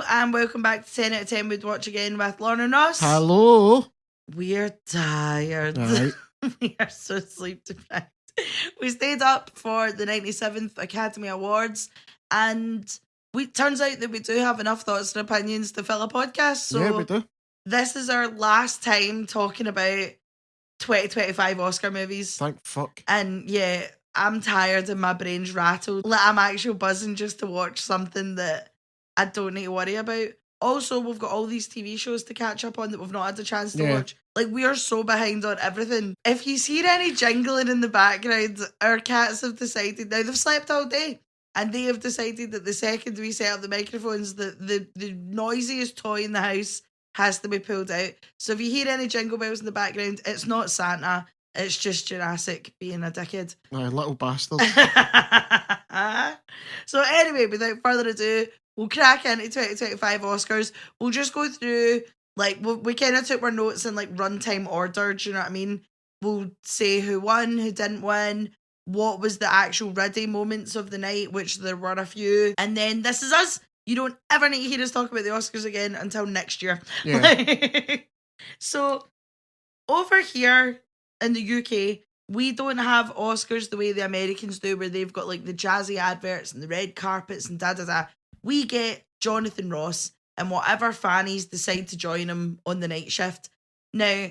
and welcome back to 10 out of 10 Would Watch Again with Lauren and Ross. Hello. We're tired. Right. We are so sleep deprived. We stayed up for the 97th Academy Awards, and turns out that we do have enough thoughts and opinions to fill a podcast. So yeah, we do. This is our last time talking about 2025 Oscar movies. Thank fuck. And yeah, I'm tired and my brain's rattled. Like, I'm actually buzzing just to watch something that I don't need to worry about. Also, we've got all these TV shows to catch up on that we've not had the chance to watch. Like, we are so behind on everything. If you hear any jingling in the background, our cats have decided, now they've slept all day, and they have decided that the second we set up the microphones, the noisiest toy in the house has to be pulled out. So if you hear any jingle bells in the background, it's not Santa, it's just Jurassic being a dickhead. Little bastard. So anyway, without further ado, we'll crack into 2025 Oscars. We'll just go through, like, we kind of took our notes in, like, runtime order, do you know what I mean? We'll say who won, who didn't win, what was the actual ready moments of the night, which there were a few. And then this is us. You don't ever need to hear us talk about the Oscars again until next year. Yeah. So, over here in the UK, we don't have Oscars the way the Americans do, where they've got, like, the jazzy adverts and the red carpets and da-da-da. We get Jonathan Ross and whatever fannies decide to join him on the night shift. Now,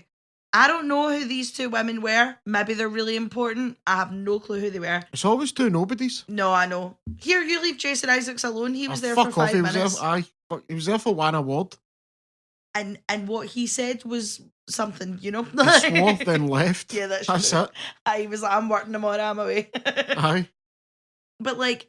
I don't know who these two women were. Maybe they're really important. I have no clue who they were. It's always two nobodies. No, I know. Here, you leave Jason Isaacs alone. He was there fuck for 5 off. He minutes. was there, he was there for one award. And what he said was something, you know? He swore, then left. Yeah, that's true. It. He was like, I'm working tomorrow, I'm away. Aye. But, like,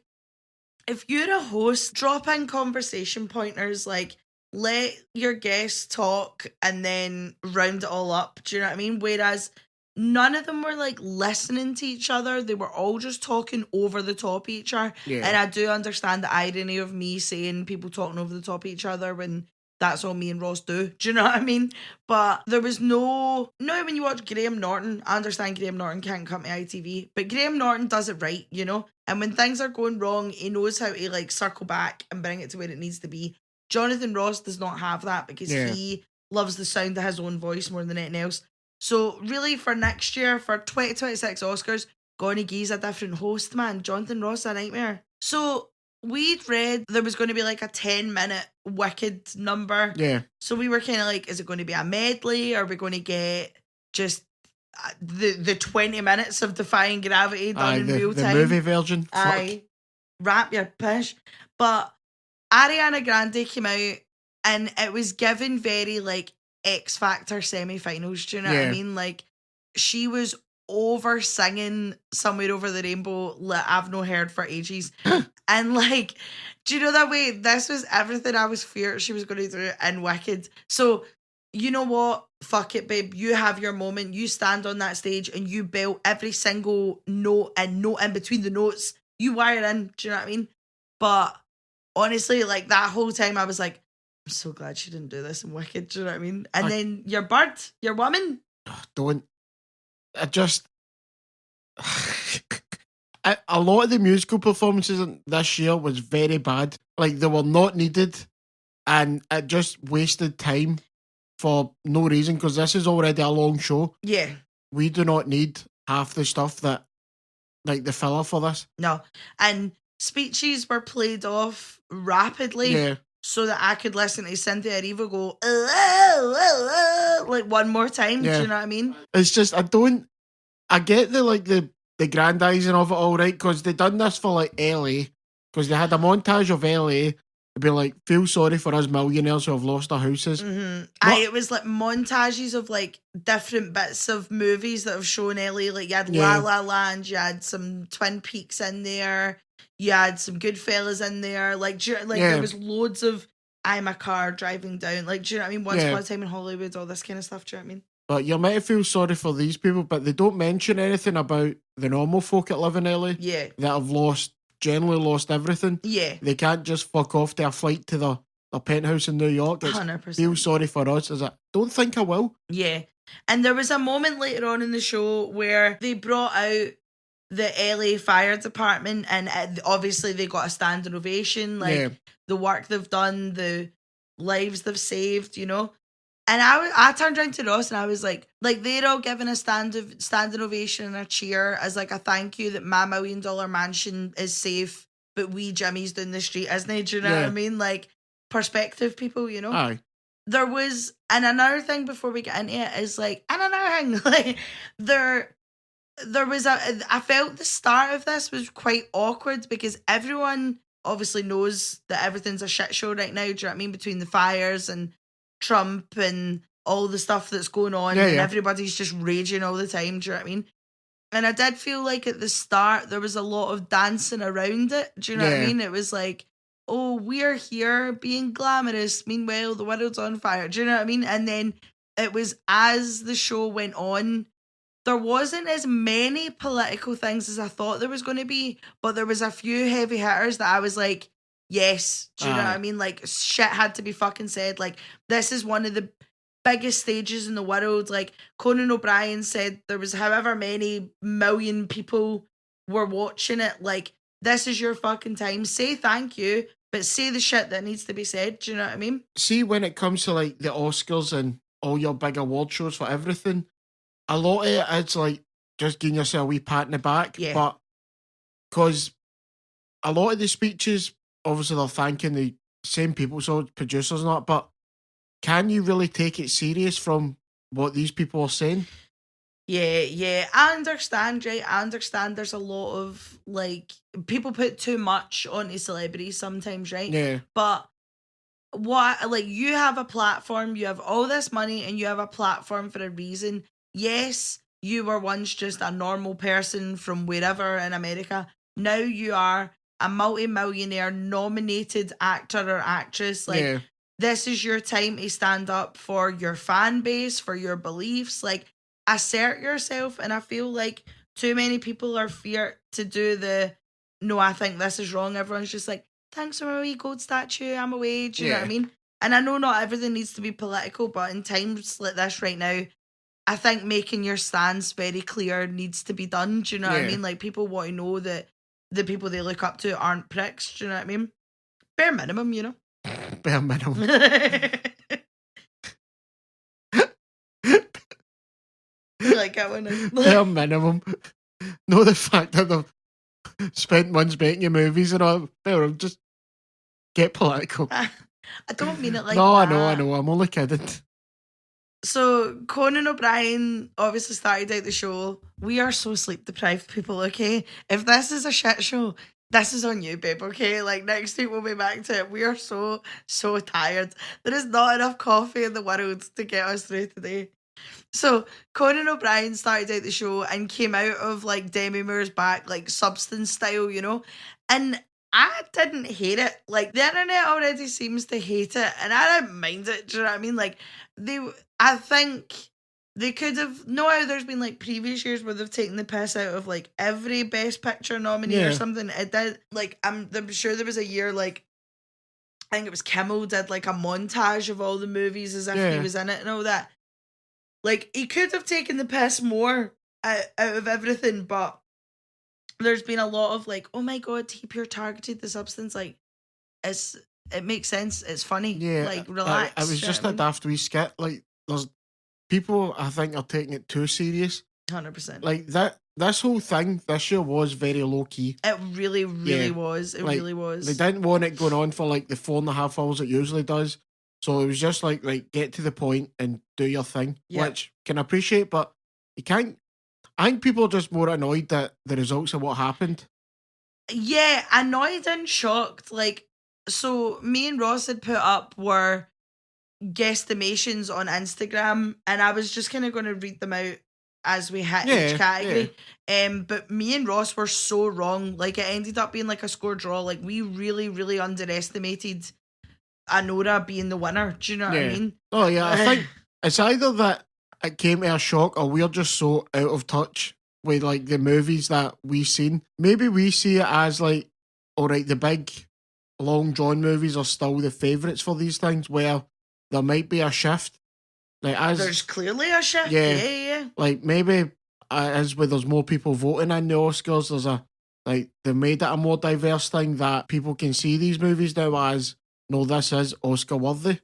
if you're a host, drop in conversation pointers, like, let your guests talk and then round it all up. Do you know what I mean? Whereas none of them were, like, listening to each other. They were all just talking over the top of each other. Yeah. And I do understand the irony of me saying people talking over the top of each other when that's all me and Ross do. Do you know what I mean? But there was no... Now when you watch Graham Norton, I understand Graham Norton can't come to ITV, but Graham Norton does it right, you know? And when things are going wrong, he knows how to, like, circle back and bring it to where it needs to be. Jonathan Ross does not have that because he loves the sound of his own voice more than anything else. So really for next year, for 2026 Oscars, gonna give a different host, man. Jonathan Ross, a nightmare. So we'd read there was going to be like a 10-minute Wicked number. Yeah. So we were kind of like, is it going to be a medley? Or are we going to get just the 20 minutes of Defying Gravity done in real time? The movie version. Aye. Wrap your pish. But Ariana Grande came out and it was given very like X Factor semi-finals. Do you know what I mean? Like, she was over singing Somewhere Over the Rainbow like I've no heard for ages. And like, do you know that way? This was everything I was feared she was going to do in Wicked. So, you know what? Fuck it, babe. You have your moment. You stand on that stage and you belt every single note and note in between the notes. You wire in. Do you know what I mean? But honestly, like that whole time I was like, I'm so glad she didn't do this in Wicked. Do you know what I mean? And then your bird, your woman. Don't. I just... a lot of the musical performances this year was very bad. Like, they were not needed, and it just wasted time for no reason, because this is already a long show. Yeah. We do not need half the stuff that, like, the filler for this. No. And speeches were played off rapidly so that I could listen to Cynthia Erivo go, like one more time. Do you know what I mean? It's just, I get the grandising of it all, right, because they done this for like LA, because they had a montage of LA to be like, feel sorry for us millionaires who have lost our houses. It was like montages of like different bits of movies that have shown LA. Like, you had La La Land, you had some Twin Peaks in there, you had some Goodfellas in there, there was loads of I'm a car driving down, like, do you know what I mean? Once upon a time in Hollywood, all this kind of stuff, do you know what I mean? But you might feel sorry for these people, but they don't mention anything about the normal folk that live in LA that have generally lost everything. Yeah. They can't just fuck off to a flight to their penthouse in New York. It's 100%. Feel sorry for us. Don't think I will. Yeah. And there was a moment later on in the show where they brought out the LA Fire Department, and obviously they got a standing ovation. Like, the work they've done, the lives they've saved, you know. And I turned around to Ross and I was like they're all giving a standing ovation and a cheer as like a thank you that my $1 million mansion is safe, but we Jimmy's down the street, isn't he? Do you know what I mean? Like, perspective people, you know? Aye. There was, and another thing before we get into it is like, and another thing, like, there was I felt the start of this was quite awkward because everyone obviously knows that everything's a shit show right now, do you know what I mean? Between the fires and Trump and all the stuff that's going on, and everybody's just raging all the time, do you know what I mean? And I did feel like at the start there was a lot of dancing around it, do you know what I mean? It was like, oh, we're here being glamorous, meanwhile the world's on fire, do you know what I mean? And then it was, as the show went on, there wasn't as many political things as I thought there was going to be, but there was a few heavy hitters that I was like, yes, do you know what I mean? Like, shit had to be fucking said. Like, this is one of the biggest stages in the world. Like, Conan O'Brien said there was however many million people were watching it. Like, this is your fucking time. Say thank you, but say the shit that needs to be said. Do you know what I mean? See, when it comes to like the Oscars and all your big award shows for everything, a lot of it is like just giving yourself a wee pat in the back. Yeah. But because a lot of the speeches, obviously they're thanking the same people, so producers and that, but can you really take it serious from what these people are saying? Yeah. I understand, right? I understand there's a lot of, like, people put too much onto celebrities sometimes, right? Yeah. But you have a platform, you have all this money, and you have a platform for a reason. Yes, you were once just a normal person from wherever in America. Now you are a multi-millionaire nominated actor or actress. Like, this is your time to stand up for your fan base, for your beliefs. Like, assert yourself. And I feel like too many people are feared to do no, I think this is wrong. Everyone's just like, thanks for my wee gold statue, I'm away. Do you know what I mean? And I know not everything needs to be political, but in times like this right now, I think making your stance very clear needs to be done. Do you know what I mean? Like, people want to know that the people they look up to aren't pricks. Do you know what I mean? Bare minimum, you know? Bare minimum. Like that one. Bare minimum. No, the fact that they've spent months making your movies and all. Bare, just get political. I don't mean it like no, that. No, I know. I'm only kidding. So, Conan O'Brien obviously started out the show. We are so sleep deprived people, okay? If this is a shit show, this is on you, babe, okay? Like, next week we'll be back to it. We are so tired. There is not enough coffee in the world to get us through today. So, Conan O'Brien started out the show and came out of, like, Demi Moore's back, like, Substance style, you know? And I didn't hate it. Like, the internet already seems to hate it, and I didn't mind it. Do you know what I mean? Like, I think they could have. No, how there's been like previous years where they've taken the piss out of like every Best Picture nominee or something. It did. Like, I'm sure there was a year, like, I think it was Kimmel did like a montage of all the movies as if he was in it and all that. Like, he could have taken the piss more out of everything, but there's been a lot of like, oh my god, he pure targeted the Substance. Like, it makes sense. It's funny. Yeah, like, relax. It was just a daft wee skit. Like, there's people I think are taking it too serious. 100%. Like this whole thing this year was very low key. It really was. It really was. They didn't want it going on for like the 4.5 hours it usually does. So it was just like get to the point and do your thing, which can appreciate, but you can't. I think people are just more annoyed at the results of what happened. Yeah, annoyed and shocked. Like, so me and Ross had put up were guesstimations on Instagram, and I was just kind of going to read them out as we hit each category. But me and Ross were so wrong. Like, it ended up being like a score draw. Like, we really underestimated Anora being the winner. Do you know what I mean? Oh yeah, I think it's either that it came to a shock or we're just so out of touch with like the movies that we've seen. Maybe we see it as like, alright, the big long drawn movies are still the favourites for these things, where there might be a shift. Like, there's clearly a shift. Yeah. Like, maybe as where there's more people voting in the Oscars, there's they made it a more diverse thing that people can see these movies now as, no, this is Oscar worthy.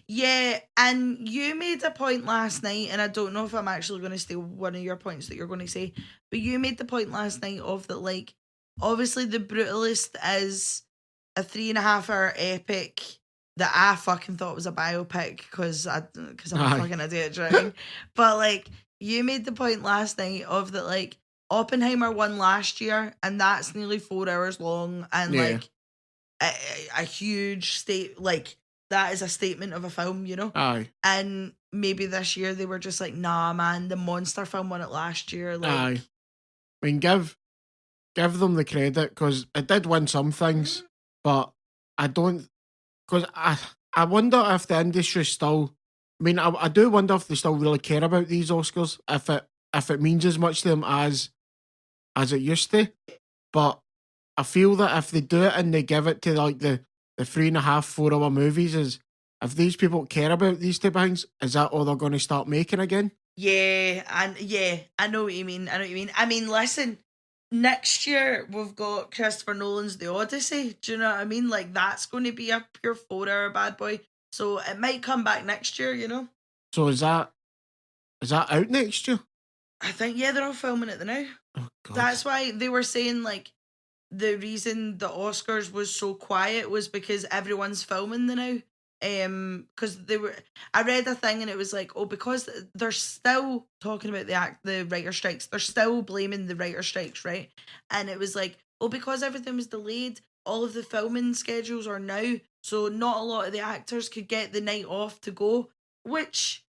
Yeah, and you made a point last night, and I don't know if I'm actually going to steal one of your points that you're going to say, but you made the point last night of that, like, obviously The Brutalist is a 3.5 hour epic that I fucking thought was a biopic because I'm a fucking idiot, do you know what I mean? But like, you made the point last night of that, like, Oppenheimer won last year, and that's nearly 4 hours long, and like a huge like, that is a statement of a film, you know? Aye. And maybe this year they were just like, nah, man, the monster film won it last year. Like, aye. I mean, give them the credit because it did win some things, but I don't. Because I wonder if the industry still. I mean, I do wonder if they still really care about these Oscars. If it means as much to them as it used to, but I feel that if they do it and they give it to like the 3.5, 4 hour movies, is if these people care about these type of things, is that all they're going to start making again? Yeah, I know what you mean. I mean, listen, next year we've got Christopher Nolan's The Odyssey. Do you know what I mean? Like, that's going to be a pure 4 hour bad boy. So it might come back next year, you know? So is that out next year? I think, yeah, they're all filming it now. Oh, God. That's why they were saying, like, the reason the Oscars was so quiet was because everyone's filming the now. Because I read a thing and it was like, oh, because they're still talking about the writer strikes, they're still blaming the writer strikes, right? And it was like, oh, because everything was delayed, all of the filming schedules are now, so not a lot of the actors could get the night off to go, which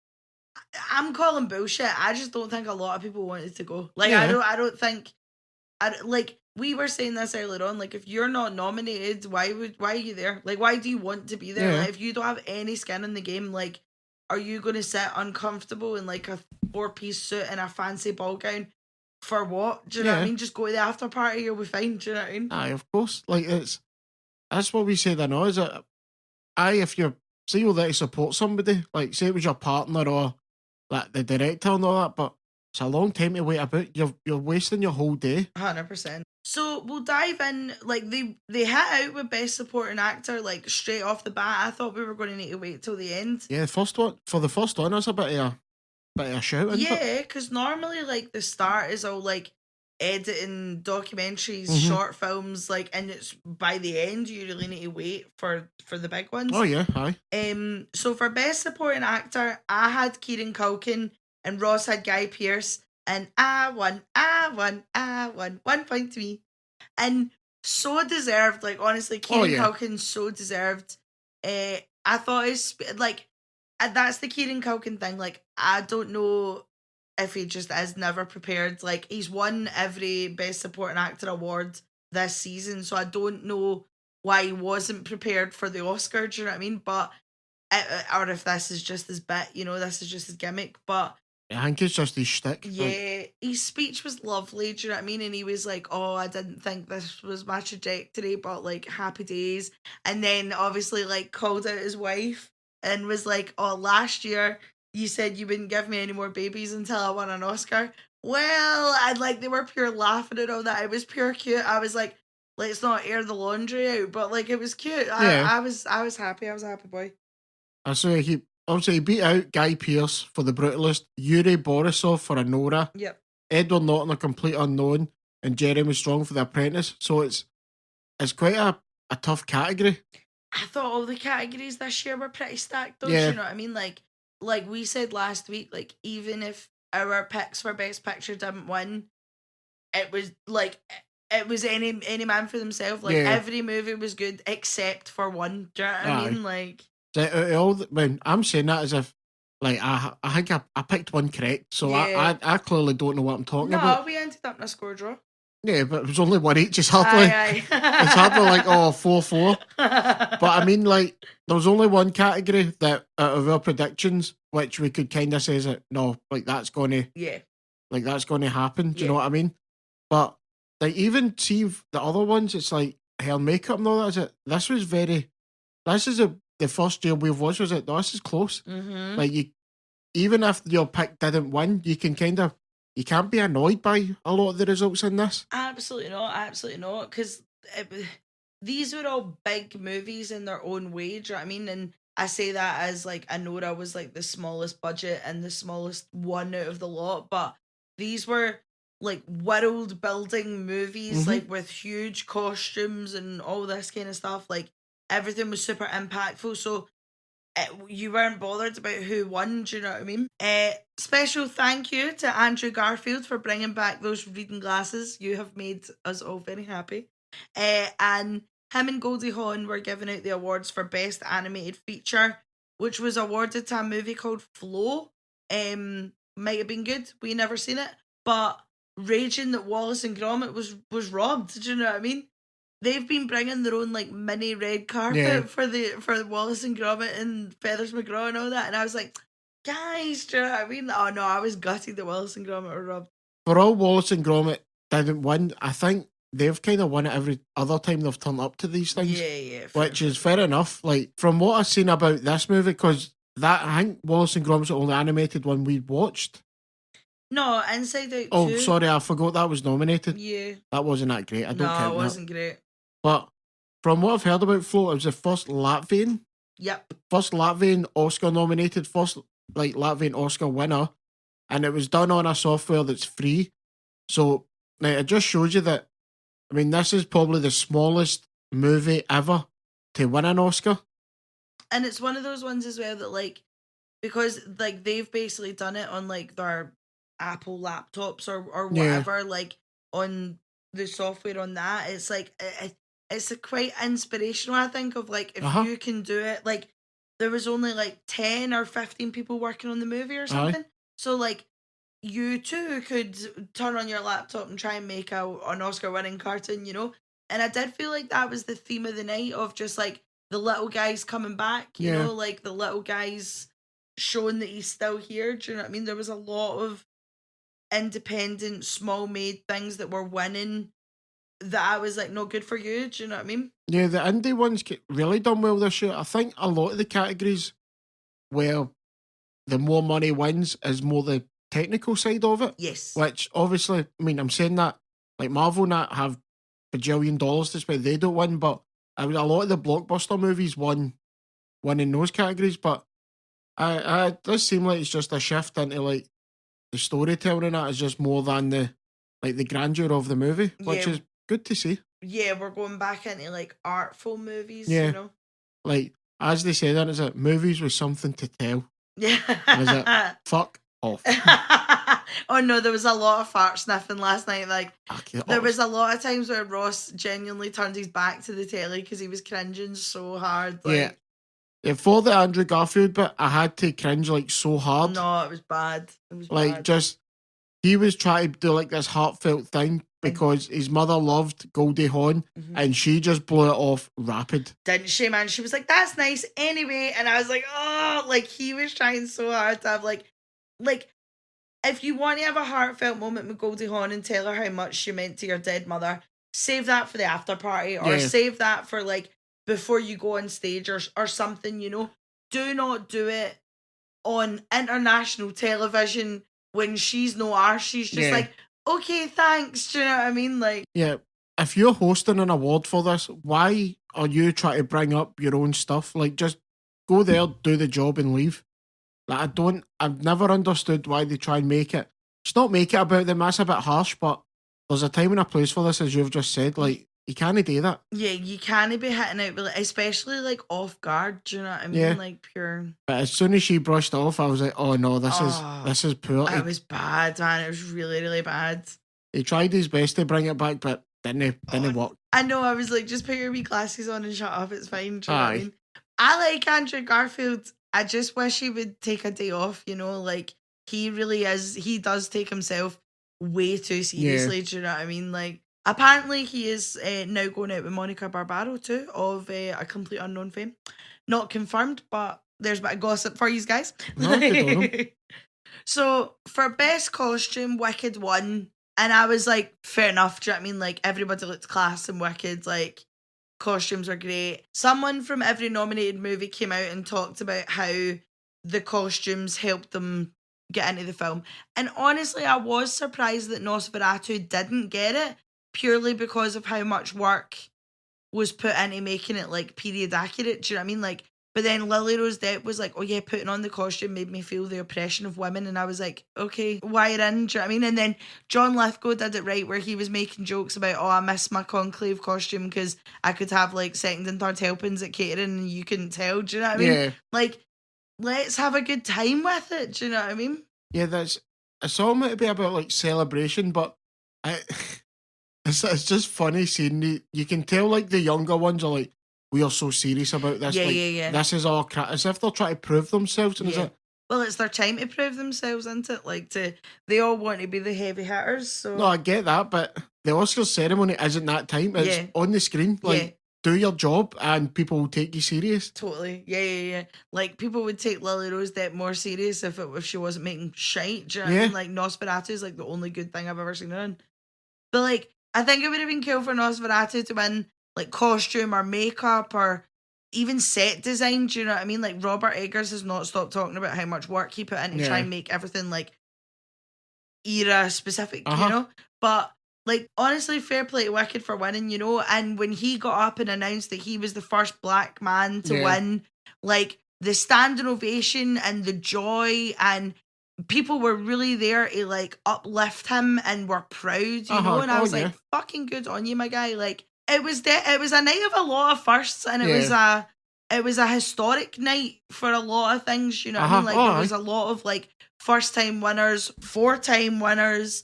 I'm calling bullshit. I just don't think a lot of people wanted to go. Like, yeah. I don't think, like, we were saying this earlier on, like, if you're not nominated, why are you there? Like, why do you want to be there? Yeah. Like, if you don't have any skin in the game, like, are you going to sit uncomfortable in like a 4-piece suit and a fancy ball gown for what? Do you know what I mean? Just go to the after party, you'll be fine. Do you know what I mean? Aye, of course. Like, that's what we said. I know is it. If you're say you're there to support somebody, like say it was your partner or like the director and all that, but it's a long time to wait about. You're wasting your whole day. 100%. So we'll dive in. Like, they hit out with best supporting actor like straight off the bat. I thought we were going to need to wait till the end. Yeah, the first one, that's a bit of a shout. Yeah, because normally like the start is all like editing documentaries, short films, like, and it's by the end you really need to wait for the big ones. Oh yeah, aye. So for best supporting actor, I had Kieran Culkin and Ross had Guy Pearce, and I won 1.3, and so deserved. Like, honestly, Kieran Culkin so deserved. I thought it's like, that's the Kieran Culkin thing. Like, I don't know if he just is never prepared. Like, he's won every best supporting actor award this season, so I don't know why he wasn't prepared for the Oscar. Do you know what I mean? But or if this is just his bit, you know, this is just his gimmick. But I think it's just his shtick. Yeah, his speech was lovely. Do you know what I mean? And he was like, "Oh, I didn't think this was my trajectory, but like, happy days." And then obviously like called out his wife and was like, "Oh, last year you said you wouldn't give me any more babies until I won an Oscar." Well, I'd like, they were pure laughing at all that. It was pure cute. I was like, let's not air the laundry out, but like, it was cute. I was happy. I was a happy boy. I say he beat out Guy Pearce for The Brutalist, Yuri Borisov for Anora, Yep. Edward Norton, A Complete Unknown, and Jeremy Strong for The Apprentice. So it's quite a tough category. I thought all the categories this year were pretty stacked, don't you know what I mean? Like we said last week, like, even if our picks for Best Picture didn't win, it was like, it was any man for themselves. Like, every movie was good except for one. Do you know what I mean? Like, when I'm saying that as if, like, I think I picked one correct, so I clearly don't know what I'm talking about. No, we ended up in a score draw. Yeah, but it was only one each. It's hardly, it's hardly like 4-4. But I mean, like, there was only one category that out of our predictions, which we could kind of say that no, like, that's gonna happen. Do you know what I mean? But like, even see the other ones, it's like hair and makeup and all that. Is it? This is the first year we've watched. Was it? No, this is close. Mm-hmm. Like, you, even if your pick didn't win, you can't be annoyed by a lot of the results in this. Absolutely not. Because these were all big movies in their own way. Do you know what I mean? And I say that as like Anora was like the smallest budget and the smallest one out of the lot, but these were like world building movies, like with huge costumes and all this kind of stuff. Like everything was super impactful. So you weren't bothered about who won, do you know what I mean? Special thank you to Andrew Garfield for bringing back those reading glasses. You have made us all very happy. And him and Goldie Hawn were giving out the awards for Best Animated Feature, which was awarded to a movie called Flow. Might have been good. We never seen it. But raging that Wallace and Gromit was robbed, do you know what I mean? They've been bringing their own like mini red carpet for Wallace and Gromit and Feathers McGraw and all that, and I was like, guys, do you know what I mean? Oh no, I was gutted that Wallace and Gromit were robbed. For all Wallace and Gromit didn't win, I think they've kind of won it every other time they've turned up to these things. Yeah. Which is fair enough. Like from what I've seen about this movie, because I think Wallace and Gromit's the only animated one we watched. No, Inside Out. Oh, sorry, I forgot that was nominated. Yeah, that wasn't that great. I don't count that. No, it wasn't great. But from what I've heard about Flow, it was the first Latvian. Yep. First Latvian Oscar nominated, first like Latvian Oscar winner, and it was done on a software that's free. So like, it just shows you that. I mean, this is probably the smallest movie ever to win an Oscar. And it's one of those ones as well that like, because like they've basically done it on like their Apple laptops or whatever, like on the software on that. It's like it's a quite inspirational, I think, of like if you can do it. Like there was only like 10 or 15 people working on the movie or something. So like you too could turn on your laptop and try and make an Oscar winning cartoon, you know? And I did feel like that was the theme of the night, of just like the little guys coming back, you know, like the little guys showing that he's still here. Do you know what I mean? There was a lot of independent, small made things that were winning that I was like, no, good for you. Do you know what I mean? Yeah, the indie ones really done well this year. I think a lot of the categories where the more money wins is more the technical side of it. Yes. Which obviously, I mean, I'm saying that like Marvel not have bajillion dollars to spend, they don't win, but a lot of the blockbuster movies won in those categories. But it does seem like it's just a shift into like the storytelling and that is just more than the grandeur of the movie, which is good to see. Yeah, we're going back into like artful movies, you know? Like, as they say, that is it, movies with something to tell. Yeah. Is it fuck off? Oh no, there was a lot of fart sniffing last night. Like, there was a lot of times where Ross genuinely turned his back to the telly because he was cringing so hard. Like, yeah, for the Andrew Garfield bit, I had to cringe like so hard. No, it was bad. It was like bad. Just he was trying to do like this heartfelt thing because his mother loved Goldie Hawn and she just blew it off rapid. Didn't she, man? She was like, that's nice anyway. And I was like, oh, like he was trying so hard to have like if you want to have a heartfelt moment with Goldie Hawn and tell her how much she meant to your dead mother, save that for the after party or save that for like before you go on stage or something, you know. Do not do it on international television when she's no arse. She's just like, okay, thanks. Do you know what I mean? Like, yeah, if you're hosting an award for this, why are you trying to bring up your own stuff? Like, just go there, do the job and leave. Like, I've never understood why they try and make it. Just not make it about them. That's a bit harsh, but there's a time and a place for this, as you've just said. Like, you can't do that. Yeah, you can't be hitting out, but especially like off guard. Do you know what I mean? Yeah. Like pure. But as soon as she brushed off, I was like, "Oh no, this is poor." It was bad, man. It was really, really bad. He tried his best to bring it back, but didn't work. I know. I was like, just put your wee glasses on and shut up. It's fine. Do you know what I mean? I like Andrew Garfield. I just wish he would take a day off. You know, like he really is. He does take himself way too seriously. Do you know what I mean? Like. Apparently, he is now going out with Monica Barbaro too, of a complete unknown fame. Not confirmed, but there's a bit of gossip for you guys. So, for best costume, Wicked won. And I was like, fair enough. Do you know what I mean? Like, everybody looked class in Wicked. Like, costumes are great. Someone from every nominated movie came out and talked about how the costumes helped them get into the film. And honestly, I was surprised that Nosferatu didn't get it. Purely because of how much work was put into making it like period accurate. Do you know what I mean? Like But then Lily Rose Depp was like, oh yeah, putting on the costume made me feel the oppression of women. And I was like, okay, wire in, do you know what I mean? And then John Lithgow did it right, where he was making jokes about, oh, I miss my conclave costume because I could have like second and third helpings at catering and you couldn't tell, do you know what I mean? Yeah. Like, let's have a good time with it, do you know what I mean? Yeah, it's all meant to be about like celebration, but it's just funny seeing you can tell like the younger ones are like, we are so serious about this. Yeah, like, yeah. This is all as if they're trying to prove themselves. And well, it's their time to prove themselves, isn't it? Like, they all want to be the heavy hitters. So no, I get that, but the Oscars ceremony isn't that time. It's on the screen. Like, do your job, and people will take you serious. Totally, yeah. Like, people would take Lily Rose Depp more serious if she wasn't making shite. Do you know what I mean? Like, Nosferatu is like the only good thing I've ever seen her in. But like, I think it would have been cool for Nosferatu to win like costume or makeup or even set design, do you know what I mean? Like, Robert Eggers has not stopped talking about how much work he put in to try and make everything like era specific, you know? But like, honestly, fair play to Wicked for winning, you know? And when he got up and announced that he was the first black man to win, like, the standing ovation and the joy, and people were really there to like uplift him and were proud, you know? And I was like, fucking good on you, my guy. Like, it was a night of a lot of firsts, and it was a historic night for a lot of things, you know what I mean? Like, there was a lot of like first time winners, 4-time winners,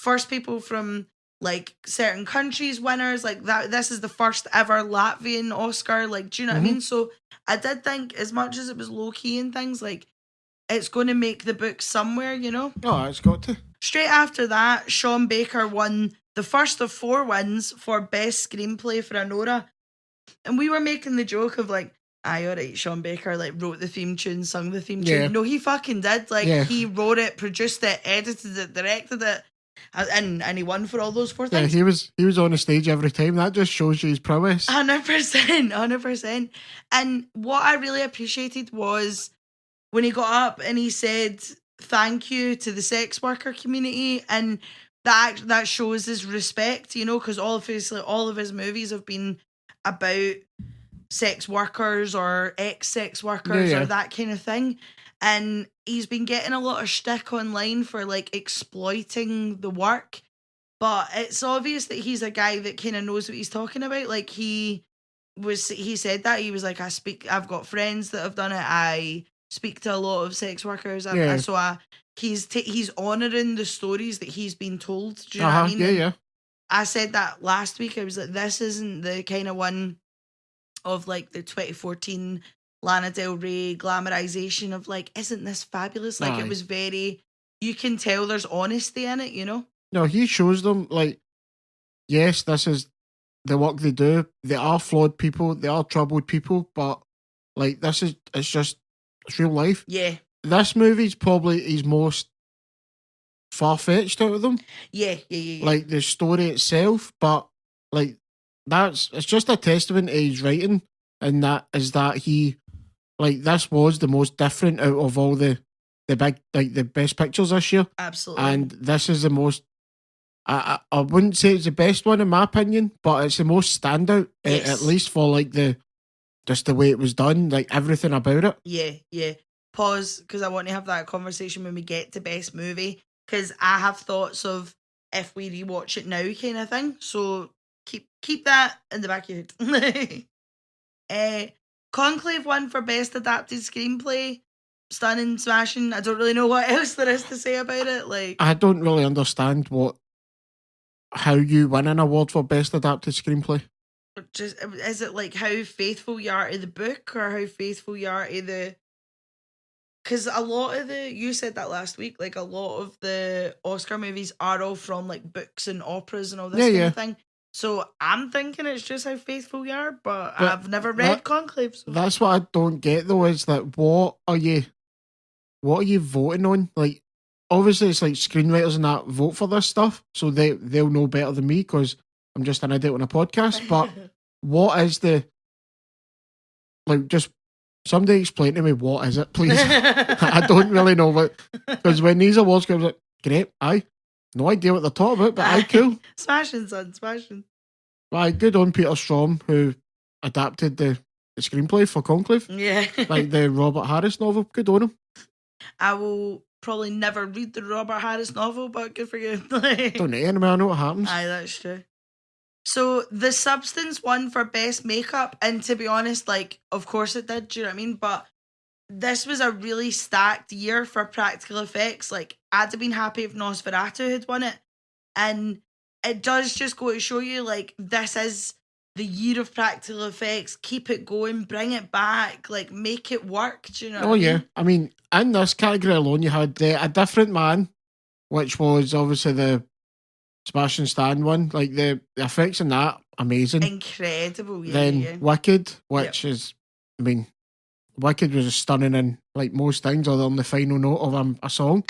first people from like certain countries winners, like that. This is the first ever Latvian Oscar, like, do you know what I mean? So I did think, as much as it was low key and things, like, it's going to make the book somewhere, you know? Oh, it's got to. Straight after that, Sean Baker won the first of 4 wins for Best Screenplay for Anora. And we were making the joke of like, aye, alright, Sean Baker like wrote the theme tune, sung the theme tune. No, he fucking did. Like, he wrote it, produced it, edited it, directed it, and he won for all those 4 things. Yeah, he was on the stage every time. That just shows you his prowess. 100%. And what I really appreciated was when he got up and he said thank you to the sex worker community, and that shows his respect, you know, because all of his movies have been about sex workers or ex-sex workers or that kind of thing. And he's been getting a lot of shtick online for like exploiting the work, but it's obvious that he's a guy that kind of knows what he's talking about. Like, he said that he was like, I've got friends that have done it. I speak to a lot of sex workers. He's honouring the stories that he's been told. Do you know what I mean? Yeah. I said that last week. I was like, this isn't the kind of one of like the 2014 Lana Del Rey glamorization of like, isn't this fabulous? Like, it was very, you can tell there's honesty in it, you know? No, he shows them like, yes, this is the work they do. They are flawed people. They are troubled people, but like, it's real life. Yeah. This movie's probably his most far-fetched out of them. Yeah. Like, the story itself, but like, it's just a testament to his writing, and that he, like, this was the most different out of all the big, like, the best pictures this year. Absolutely. And this is the most, I wouldn't say it's the best one in my opinion, but it's the most standout, at least for like just the way it was done, like everything about it. Yeah. Pause, because I want to have that conversation when we get to best movie, because I have thoughts of if we rewatch it now kind of thing. So keep that in the back of your head. Conclave won for best adapted screenplay. Stunning, smashing. I don't really know what else there is to say about it. Like, I don't really understand how you win an award for best adapted screenplay. Just, is it like how faithful you are to the book, or how faithful you are to the? Because a lot of you said that last week, like a lot of the Oscar movies are all from like books and operas and all this kind of thing. So I'm thinking it's just how faithful you are, but I've never read Conclave. So. That's what I don't get though, is that what are you voting on? Like, obviously it's like screenwriters and that vote for this stuff, so they'll know better than me because I'm just an idiot on a podcast. But what is just somebody explain to me what is it, please? I don't really know what, because when these awards come, like, great, no idea what they're talking about, but cool. Smashing, son, smashing. Good on Peter Storm, who adapted the screenplay for Conclave. Yeah. Like the Robert Harris novel. Good on him. I will probably never read the Robert Harris novel, but good for you. Don't need anymore, I know what happens. Aye, that's true. So The Substance won for best makeup, and to be honest, like, of course it did, do you know what I mean? But this was a really stacked year for practical effects. Like, I'd have been happy if Nosferatu had won it. And it does just go to show you, like, this is the year of practical effects. Keep it going, bring it back, like, make it work, do you know what I mean? Yeah. I mean, in this category alone, you had A Different Man, which was obviously the Sebastian Stan one. Like, the effects in that, amazing. Incredible, yeah. Then Wicked, which is, I mean, Wicked was stunning in like most things other than the final note of a song.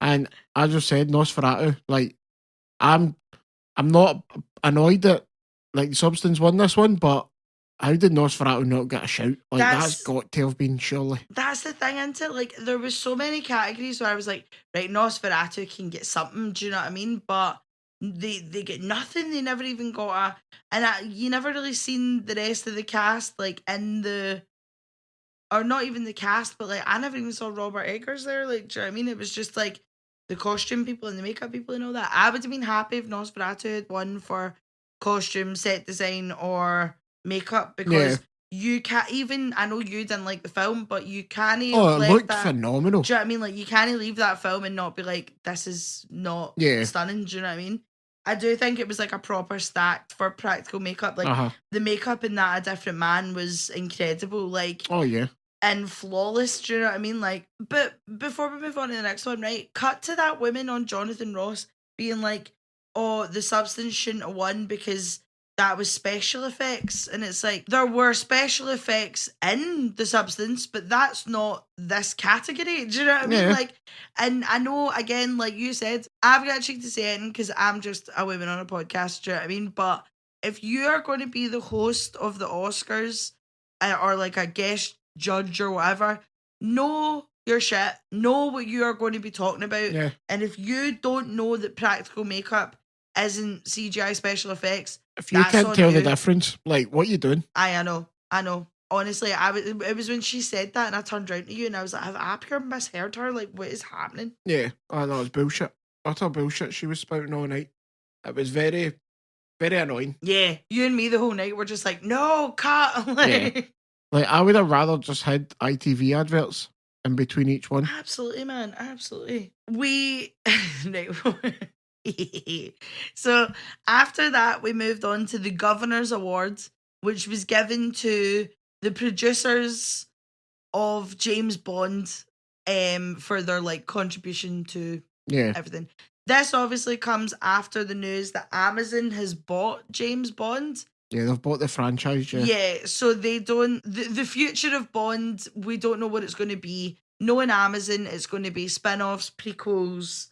And as I said, Nosferatu, like, I'm not annoyed that like Substance won this one, but how did Nosferatu not get a shout? Like, that's got to have been, surely. That's the thing, isn't it? Like, there was so many categories where I was like, right, Nosferatu can get something, do you know what I mean? But they get nothing. They never even got you never really seen the rest of the cast, like, in the, or not even the cast, but like, I never even saw Robert Eggers there. Like, do you know what I mean? It was just like the costume people and the makeup people and all that. I would have been happy if Nosferatu had won for costume, set design, or makeup, because you can't even, I know you didn't like the film, but you can't it looked phenomenal. Do you know what I mean? Like, you can't leave that film and not be like, this is not stunning. Do you know what I mean? I do think it was like a proper stacked for practical makeup. Like, the makeup in that A Different Man was incredible. Like, and flawless, do you know what I mean? Like, but before we move on to the next one, right? Cut to that woman on Jonathan Ross being like, oh, The Substance shouldn't have won because that was special effects. And it's like, there were special effects in The Substance, but that's not this category. Do you know what I mean? Like, and I know, again, like you said, I've got a cheek to say it because I'm just a woman on a podcast, do you know what I mean? But if you are going to be the host of the Oscars or like a guest judge or whatever, know your shit, know what you are going to be talking about. And if you don't know that practical makeup isn't CGI special effects, if you can't tell the difference, like, what you doing? I know. Honestly, it was when she said that and I turned around to you and I was like, have I pure misheard her? Like, what is happening? Yeah, I know, it's bullshit. Utter bullshit she was spouting all night. It was very, very annoying. Yeah, you and me the whole night were just like, no, cut. Like, I would have rather just had ITV adverts in between each one. Absolutely, man. Absolutely. So after that, we moved on to the Governor's Awards, which was given to the producers of James Bond for their like contribution to everything. This obviously comes after the news that Amazon has bought James Bond. Yeah, they've bought the franchise, Yeah, so they don't... The future of Bond, we don't know what it's going to be. Knowing Amazon, it's going to be spin-offs, prequels.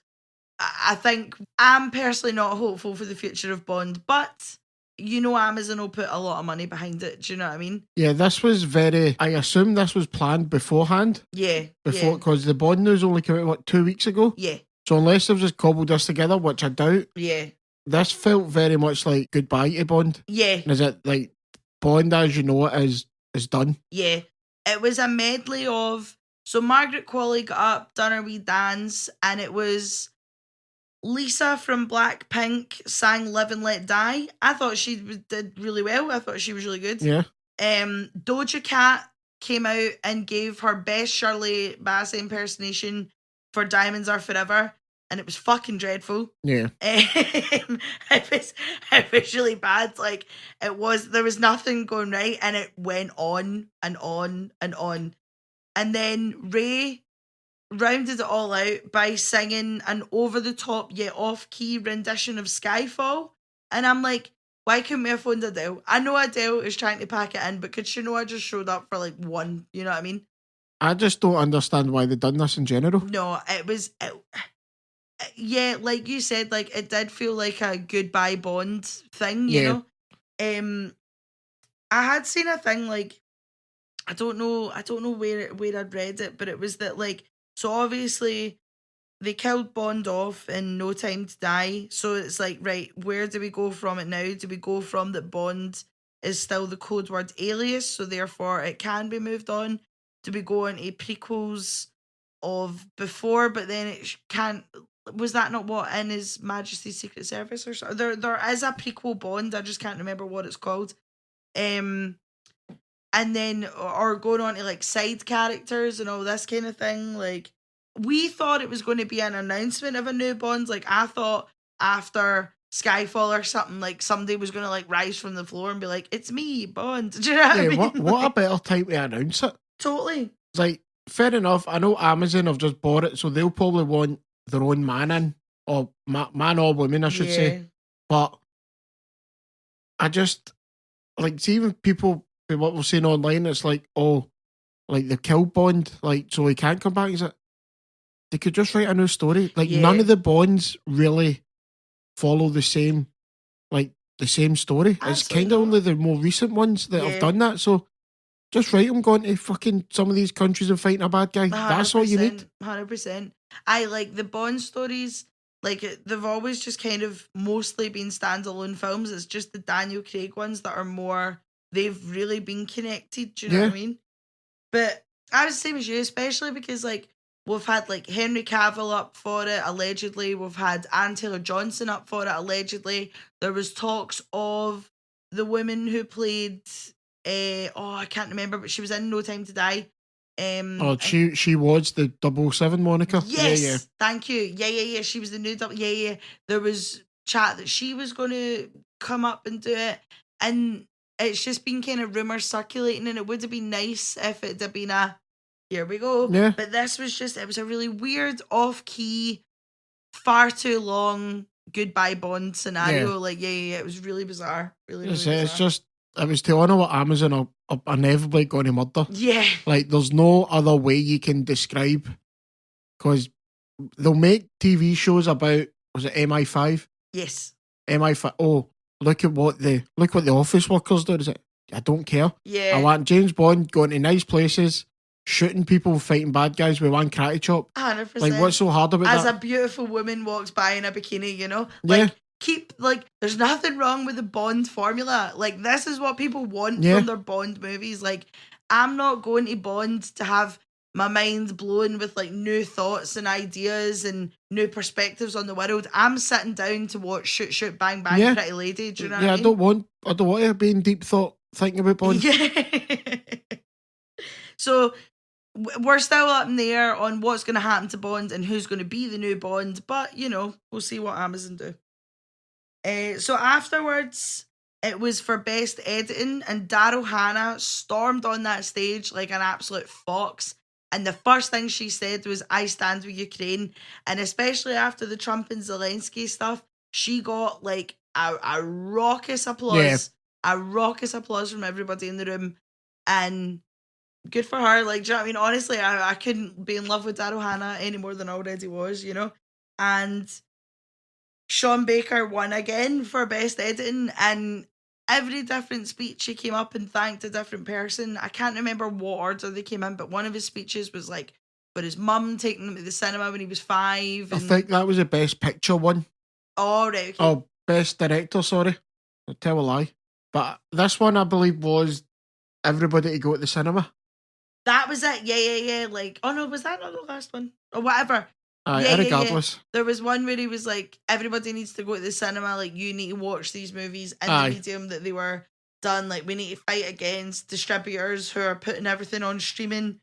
I think I'm personally not hopeful for the future of Bond, but you know Amazon will put a lot of money behind it. Do you know what I mean? Yeah, this was very... I assume this was planned beforehand. Yeah. Because the Bond news only came out, 2 weeks ago? Yeah. So unless they've just cobbled this together, which I doubt... Yeah. This felt very much like goodbye to Bond. Yeah. Is it like Bond as you know it is done? Yeah. It was a medley of... So Margaret Qualley got up, done her wee dance, and it was Lisa from Blackpink sang Live and Let Die. I thought she did really well. I thought she was really good. Yeah. Doja Cat came out and gave her best Shirley Bassey impersonation for Diamonds Are Forever. And it was fucking dreadful. Yeah. It was really bad. Like, there was nothing going right, and it went on and on and on. And then Ray rounded it all out by singing an over-the-top yet off-key rendition of Skyfall. And I'm like, why couldn't we have phoned Adele? I know Adele is trying to pack it in, but could she know I just showed up for like one? You know what I mean? I just don't understand why they've done this in general. No, it was... yeah, like you said, like it did feel like a goodbye Bond thing, you know. I had seen a thing like I don't know where I'd read it, but it was that like, so obviously they killed Bond off in No Time to Die, so it's like, right, where do we go from it now? Do we go from that Bond is still the code word alias, so therefore it can be moved on to be going to prequels of before, but then it can't. Was that not what in His Majesty's Secret Service or something? There is a prequel Bond. I just can't remember what it's called. And then or going on to like side characters and all this kind of thing. Like we thought it was going to be an announcement of a new Bond. Like I thought after Skyfall or something, like somebody was going to like rise from the floor and be like, "It's me, Bond." Do you know what I mean? What a better time to announce it. Totally. It's like, fair enough. I know Amazon have just bought it, so they'll probably want their own man in, or man or woman, I should say. But I just, like, see even people, what we're saying online, it's like, oh, like they killed Bond, like, so he can't come back. Is it? They could just write a new story. Like, none of the Bonds really follow the same story. Absolutely. It's kind of only the more recent ones that have done that. So just write them going to fucking some of these countries and fighting a bad guy. That's all you need. 100%. I like the Bond stories. Like they've always just kind of mostly been standalone films. It's just the Daniel Craig ones that are more. They've really been connected. Do you know what I mean? But I was the same as you, especially because like we've had like Henry Cavill up for it allegedly. We've had Anne Taylor-Johnson up for it allegedly. There was talks of the woman who played. I can't remember, but she was in No Time to Die. She was the 007 moniker. Yes, thank you. Yeah. She was the new double. Yeah. There was chat that she was going to come up and do it, and it's just been kind of rumors circulating. And it would have been nice if it had been here we go. Yeah. But this was just, it was a really weird, off key, far too long goodbye Bond scenario. Yeah. Like it was really bizarre. Really bizarre. It's just. It was to honour what Amazon are inevitably going to murder. Yeah. Like, there's no other way you can describe, because they'll make TV shows about, was it MI5? Yes. MI5. Oh, look what the office workers do. Is it? I don't care. Yeah. I want James Bond going to nice places, shooting people, fighting bad guys with one karate chop. 100%. Like, what's so hard about that? As a beautiful woman walks by in a bikini, you know? Like, there's nothing wrong with the Bond formula. Like, this is what people want from their Bond movies. Like, I'm not going to Bond to have my mind blown with like new thoughts and ideas and new perspectives on the world. I'm sitting down to watch Shoot Shoot Bang Bang Pretty Lady. Do you know what I mean? I don't want to be in deep thought thinking about Bond. Yeah. So we're still up in the air on what's going to happen to Bond and who's going to be the new Bond, but you know, we'll see what Amazon do. So afterwards, it was for best editing, and Daryl Hannah stormed on that stage like an absolute fox. And the first thing she said was, "I stand with Ukraine." And especially after the Trump and Zelensky stuff, she got like a raucous applause. Yeah. A raucous applause from everybody in the room. And good for her. Like, do you know what I mean? Honestly, I couldn't be in love with Daryl Hannah any more than I already was, you know? And Sean Baker won again for best editing, and every different speech he came up and thanked a different person. I can't remember what order they came in, but one of his speeches was like for his mum taking him to the cinema when he was 5. I think that was the best picture one. Oh, right. Okay. Oh, best director, sorry. I'll tell a lie. But this one, I believe, was everybody to go to the cinema. That was it. Yeah. Like, oh no, was that not the last one? Or whatever. Regardless. Yeah. There was one where he was like, everybody needs to go to the cinema. Like, you need to watch these movies in the medium that they were done. Like, we need to fight against distributors who are putting everything on streaming.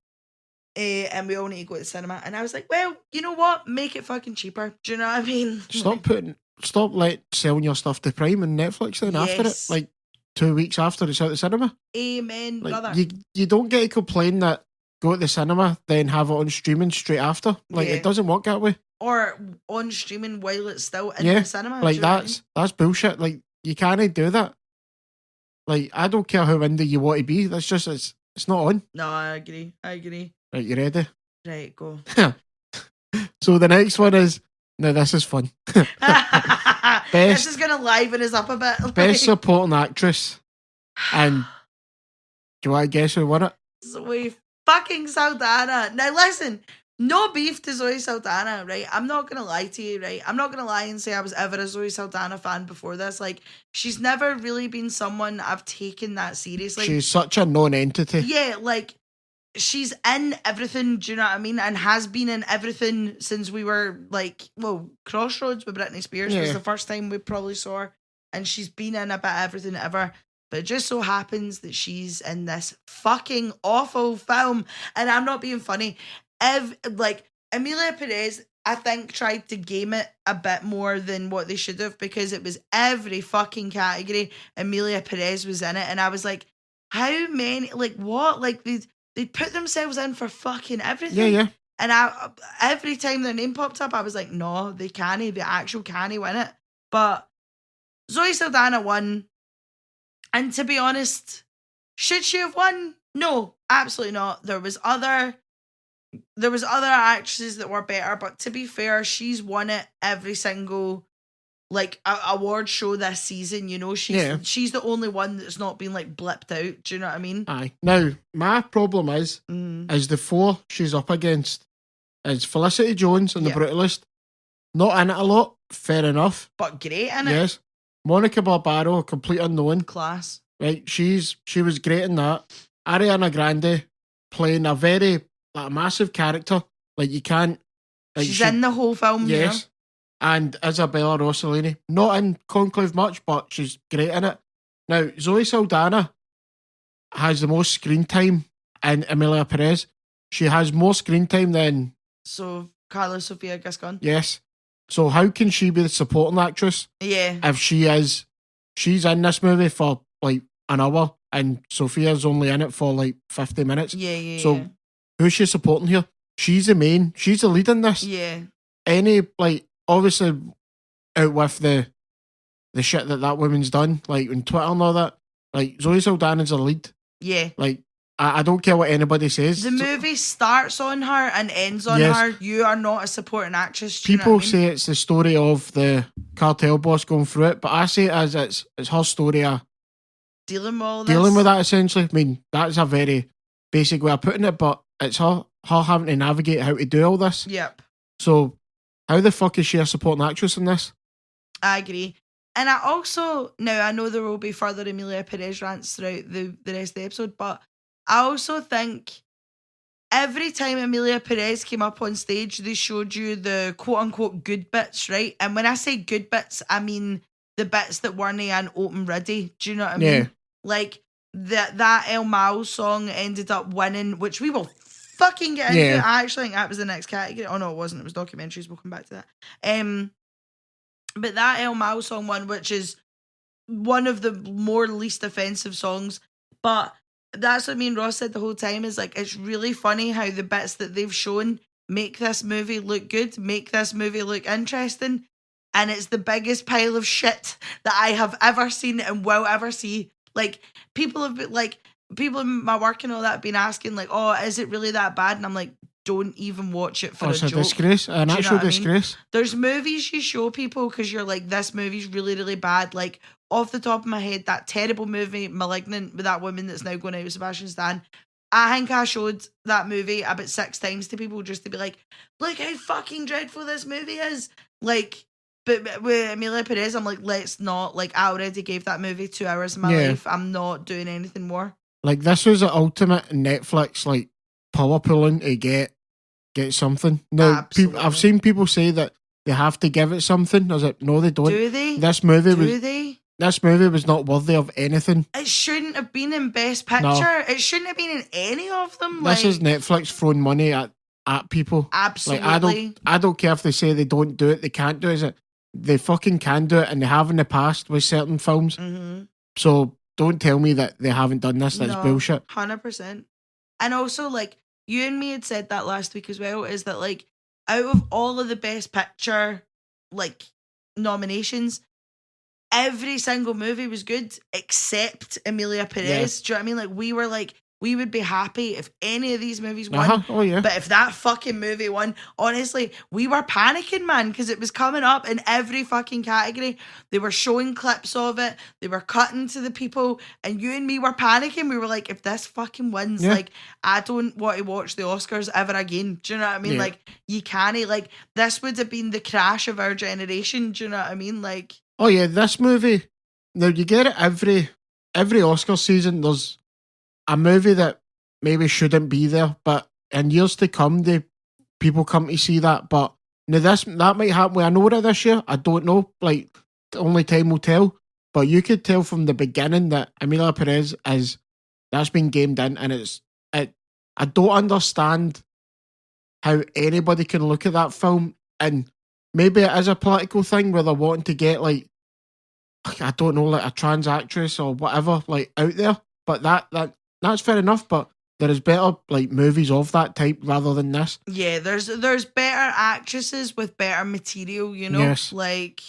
And we all need to go to the cinema. And I was like, well, you know what? Make it fucking cheaper. Do you know what I mean? Stop selling your stuff to Prime and Netflix then after it. Like, 2 weeks after it's out the cinema. Amen, like, brother. You don't get to complain that go to the cinema, then have it on streaming straight after. Like, it doesn't work that way. Or on streaming while it's still in the cinema. Like, that's bullshit. Like, you can't do that. Like, I don't care how indie you want to be. That's just, it's not on. No, I agree. Right, you ready? Right, go. So the next one is, now this is fun. This is going to liven us up a bit. Best supporting actress. And do you want to guess who won it? Zoe fucking Saldana. Now listen, No beef to Zoe Saldana, right? I'm not going to lie to you, right? I'm not going to lie and say I was ever a Zoe Saldana fan before this. Like, she's never really been someone I've taken that seriously. She's such a non-entity. Yeah, like, she's in everything, do you know what I mean? And has been in everything since we were, like, well, Crossroads with Britney Spears was the first time we probably saw her. And she's been in about everything ever. But it just so happens that she's in this fucking awful film. And I'm not being funny. Emilia Perez, I think, tried to game it a bit more than what they should have, because it was every fucking category Emilia Perez was in it. And I was like, how many, like, what? Like, they put themselves in for fucking everything. Yeah. And every time their name popped up, I was like, no, they actual can't win it. But Zoe Saldana won. And to be honest, should she have won? No, absolutely not. There was other actresses that were better, but to be fair, she's won it every single like award show this season. You know, she's the only one that's not been like blipped out. Do you know what I mean? Aye. Now my problem is the four she's up against is Felicity Jones in The Brutalist. Not in it a lot, fair enough, but great in it. Yes. Monica Barbaro, complete unknown. Class. Right, she was great in that. Ariana Grande playing a very massive character. Like, you can't. Like, she's in the whole film. Yes. And Isabella Rossellini, not in Conclave much, but she's great in it. Now, Zoe Saldana has the most screen time in Emilia Perez. She has more screen time than Carla Sofia Gascon. Yes. So how can she be the supporting actress? Yeah. If she's in this movie for like an hour and Sophia's only in it for like 50 minutes. Yeah. So who's she supporting here? She's the main. She's the lead in this. Yeah. Obviously out with the shit that woman's done, like on Twitter and all that. Like, Zoe Saldana's the lead. Yeah. Like, I don't care what anybody says. The movie starts on her and ends on her. You are not a supporting actress. People say it's the story of the cartel boss going through it, but I see it as it's her story of dealing with that, essentially. I mean, that's a very basic way of putting it, but it's her having to navigate how to do all this. Yep. So, how the fuck is she a supporting actress in this? I agree. And I know there will be further Emilia Perez rants throughout the rest of the episode, but I also think every time Emilia Perez came up on stage, they showed you the quote-unquote good bits, right? And when I say good bits, I mean the bits that weren't an open ready. Do you know what I mean? Like, that El Mal song ended up winning, which we will fucking get into. I actually think that was the next category. Oh, no, it wasn't. It was documentaries. We'll come back to that. But that El Mal song won, which is one of the more least offensive songs. But that's what me and Ross said the whole time, is like, it's really funny how the bits that they've shown make this movie look good, make this movie look interesting, and it's the biggest pile of shit that I have ever seen and will ever see. Like, people in my work and all that have been asking, like, oh, is it really that bad? And I'm like, don't even watch it for a joke. It's a disgrace, an actual disgrace. There's movies you show people because you're like, this movie's really, really bad. Like, off the top of my head, that terrible movie, Malignant, with that woman that's now going out with Sebastian Stan. I think I showed that movie about 6 times to people just to be like, look how fucking dreadful this movie is. Like, but with Emilia Perez, I'm like, let's not. Like, I already gave that movie 2 hours of my life. I'm not doing anything more. Like, this was the ultimate Netflix, like, power pulling to get something. Now, I've seen people say that they have to give it something. I was like, no, they don't. Do they? This movie was not worthy of anything. It shouldn't have been in Best Picture. No. It shouldn't have been in any of them. This is Netflix throwing money at people. Absolutely. Like, I don't care if they say they don't do it, they can't do it. They fucking can do it, and they have in the past with certain films. Mm-hmm. So don't tell me that they haven't done this. That's bullshit. 100%. And also, like, you and me had said that last week as well, is that, like, out of all of the Best Picture, like, nominations, every single movie was good except Emilia Perez. Do you know what I mean? Like, we were like, we would be happy if any of these movies won. Oh, yeah. But if that fucking movie won, honestly, we were panicking, man, because it was coming up in every fucking category. They were showing clips of it. They were cutting to the people, and you and me were panicking. We were like, if this fucking wins, like, I don't want to watch the Oscars ever again. Do you know what I mean? Like, you can't. Like, this would have been the crash of our generation. Do you know what I mean? Like, oh yeah, this movie. Now you get it every Oscar season. There's a movie that maybe shouldn't be there, but in years to come, people come to see that. But now that might happen with Anora this year. I don't know. Like, only time will tell. But you could tell from the beginning that Emilia Perez that's been gamed in, and I don't understand how anybody can look at that film, and maybe it is a political thing where they're wanting to get, like, I don't know, like a trans actress or whatever, like, out there. But that's fair enough. But there is better, like, movies of that type rather than this. Yeah, there's better actresses with better material, you know? Yes. Like,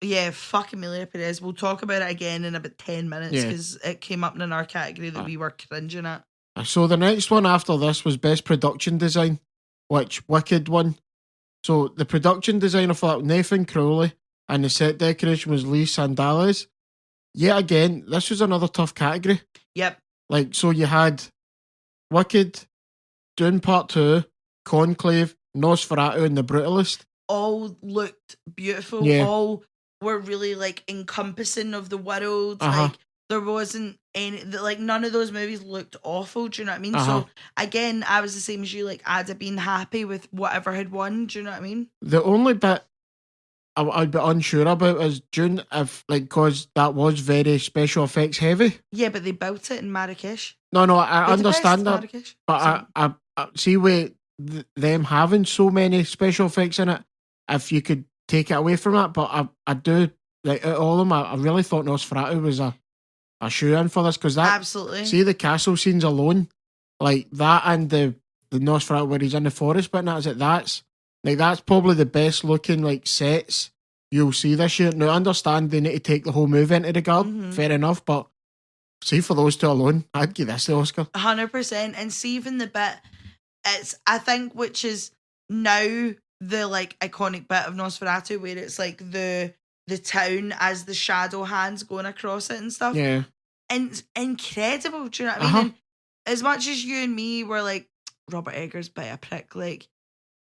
yeah, fuck Emilia Perez. We'll talk about it again in about 10 minutes because it came up in our category that we were cringing at. So the next one after this was Best Production Design, which Wicked won. So the production designer for that was Nathan Crowley, and the set decoration was Lee Sandales. Yet again, this was another tough category. Yep. Like, so you had Wicked, Dune Part 2, Conclave, Nosferatu, and The Brutalist. All looked beautiful. Yeah. All were really, like, encompassing of the world. Like, there wasn't any, like, none of those movies looked awful. Do you know what I mean? So, again, I was the same as you. Like, I'd have been happy with whatever had won. Do you know what I mean? The only bit I'd be unsure about is Dune, because that was very special effects heavy. Yeah, but they built it in Marrakesh. No, I understand that. Marrakesh. But I see with them having so many special effects in it, if you could take it away from that. But I do, like, out of all of them, I really thought Nosferatu was a shoe-in for this, because that, absolutely. See the castle scenes alone, like that, and the Nosferatu where he's in the forest, but that's probably the best looking, like, sets you'll see this year. Now, I understand they need to take the whole movie into regard, fair enough, but see, for those two alone, I'd give this the Oscar. 100%. And see, even the bit, I think, which is now the, like, iconic bit of Nosferatu, where it's like the town as the shadow hands going across it and stuff. Yeah. And it's incredible, do you know what I mean? And as much as you and me were like, Robert Eggers, bit of a prick, like,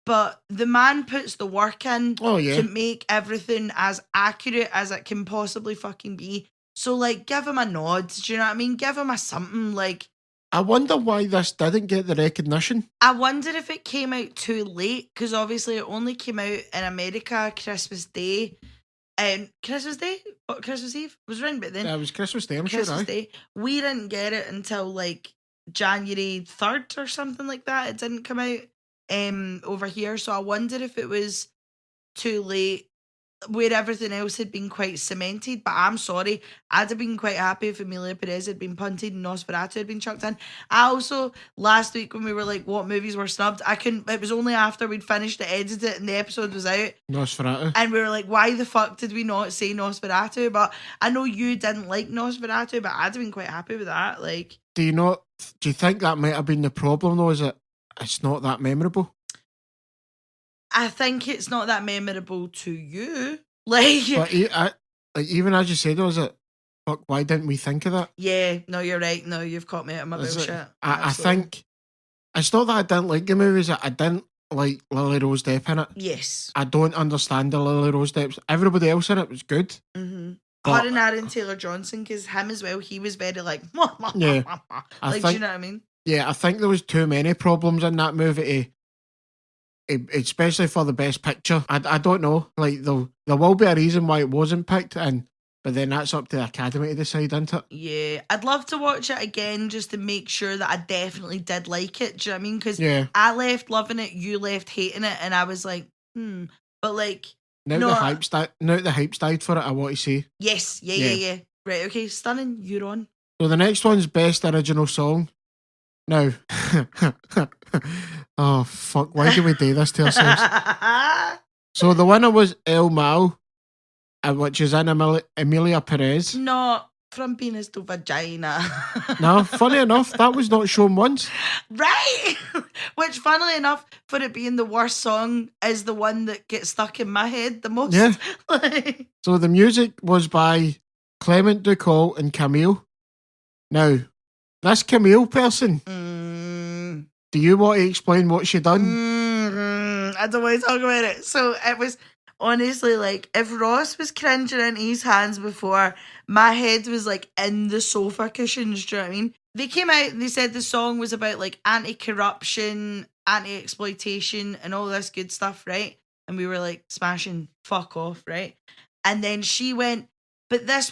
but the man puts the work in to make everything as accurate as it can possibly fucking be. So, like, give him a nod, do you know what I mean? Give him a something, like. I wonder why this didn't get the recognition. I wonder if it came out too late, because obviously it only came out in America Christmas Day. Christmas Day? Christmas Eve? It was around about then. Yeah, it was Christmas Day, I'm sure. Christmas Day. We didn't get it until, like, January 3rd or something like that. It didn't come out over here. So I wonder if it was too late, where everything else had been quite cemented. But I'm sorry, I'd have been quite happy if Emilia Perez had been punted and Nosferatu had been chucked in. I also, last week when we were like, what movies were snubbed, it was only after we'd finished to edit it and the episode was out. Nosferatu. And we were like, why the fuck did we not say Nosferatu? But I know you didn't like Nosferatu, but I'd have been quite happy with that. Like, do you think that might have been the problem though? Is it it's not that memorable? I think it's not that memorable to you. Like, but even as you said, was it? Fuck, why didn't we think of that? Yeah, no, you're right. No, you've caught me out of my bullshit. I think it's not that I didn't like the movies. I didn't like Lily Rose Depp in it. Yes. I don't understand the Lily Rose Depp. Everybody else in it was good. Mm-hmm. Her and Aaron Taylor-Johnson, because him as well, he was very like, yeah. Like, do you know what I mean? Yeah, I think there was too many problems in that movie, especially for the best picture. I don't know. Like, there will be a reason why it wasn't picked, but then that's up to the Academy to decide, isn't it? Yeah, I'd love to watch it again just to make sure that I definitely did like it. Do you know what I mean? Because I left loving it, you left hating it, and I was like, But like, now the hype's died for it. I want to see. Yes, yeah. Right, okay, stunning. You're on. So the next one's best original song. Now, oh fuck! Why do we do this to ourselves? So the winner was El Mal, which is in Emilia Perez. Not from penis to vagina. No, funny enough, that was not shown once. Right? Which, funnily enough, for it being the worst song, is the one that gets stuck in my head the most. Yeah. So the music was by Clement Ducall and Camille. Now, this Camille person, do you want to explain what she done? I don't want to talk about it. So it was honestly like, if Ross was cringing into his hands before, my head was like in the sofa cushions. Do you know what I mean? They came out and they said the song was about like anti-corruption, anti-exploitation, and all this good stuff, right? And we were like, smashing, fuck off, right? And then she went, but this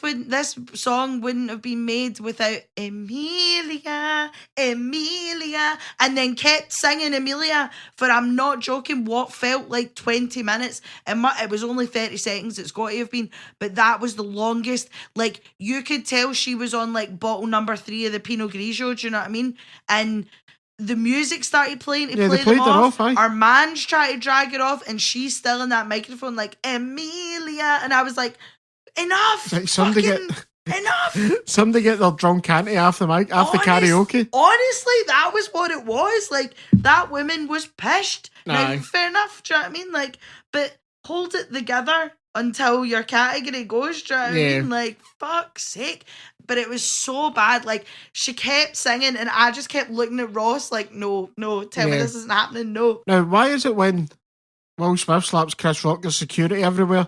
song wouldn't have been made without Emilia, and then kept singing Emilia for, I'm not joking, what felt like 20 minutes. It was only 30 seconds, it's got to have been, but that was the longest. Like, you could tell she was on like bottle number 3 of the Pinot Grigio, do you know what I mean? And the music started playing to play them off. Our man's trying to drag it off, and she's still in that microphone like, Emilia, and I was like, enough! Like somebody get their drunk auntie off the mic, off the karaoke. Honestly, that was what it was. Like, that woman was pissed. Now, fair enough, do you know what I mean? Like, but hold it together until your category goes, do you know what I mean? Like, fuck's sake. But it was so bad. Like, she kept singing, and I just kept looking at Ross like, no, tell me this isn't happening, no. Now, why is it when Will Smith slaps Chris Rock, there's security everywhere,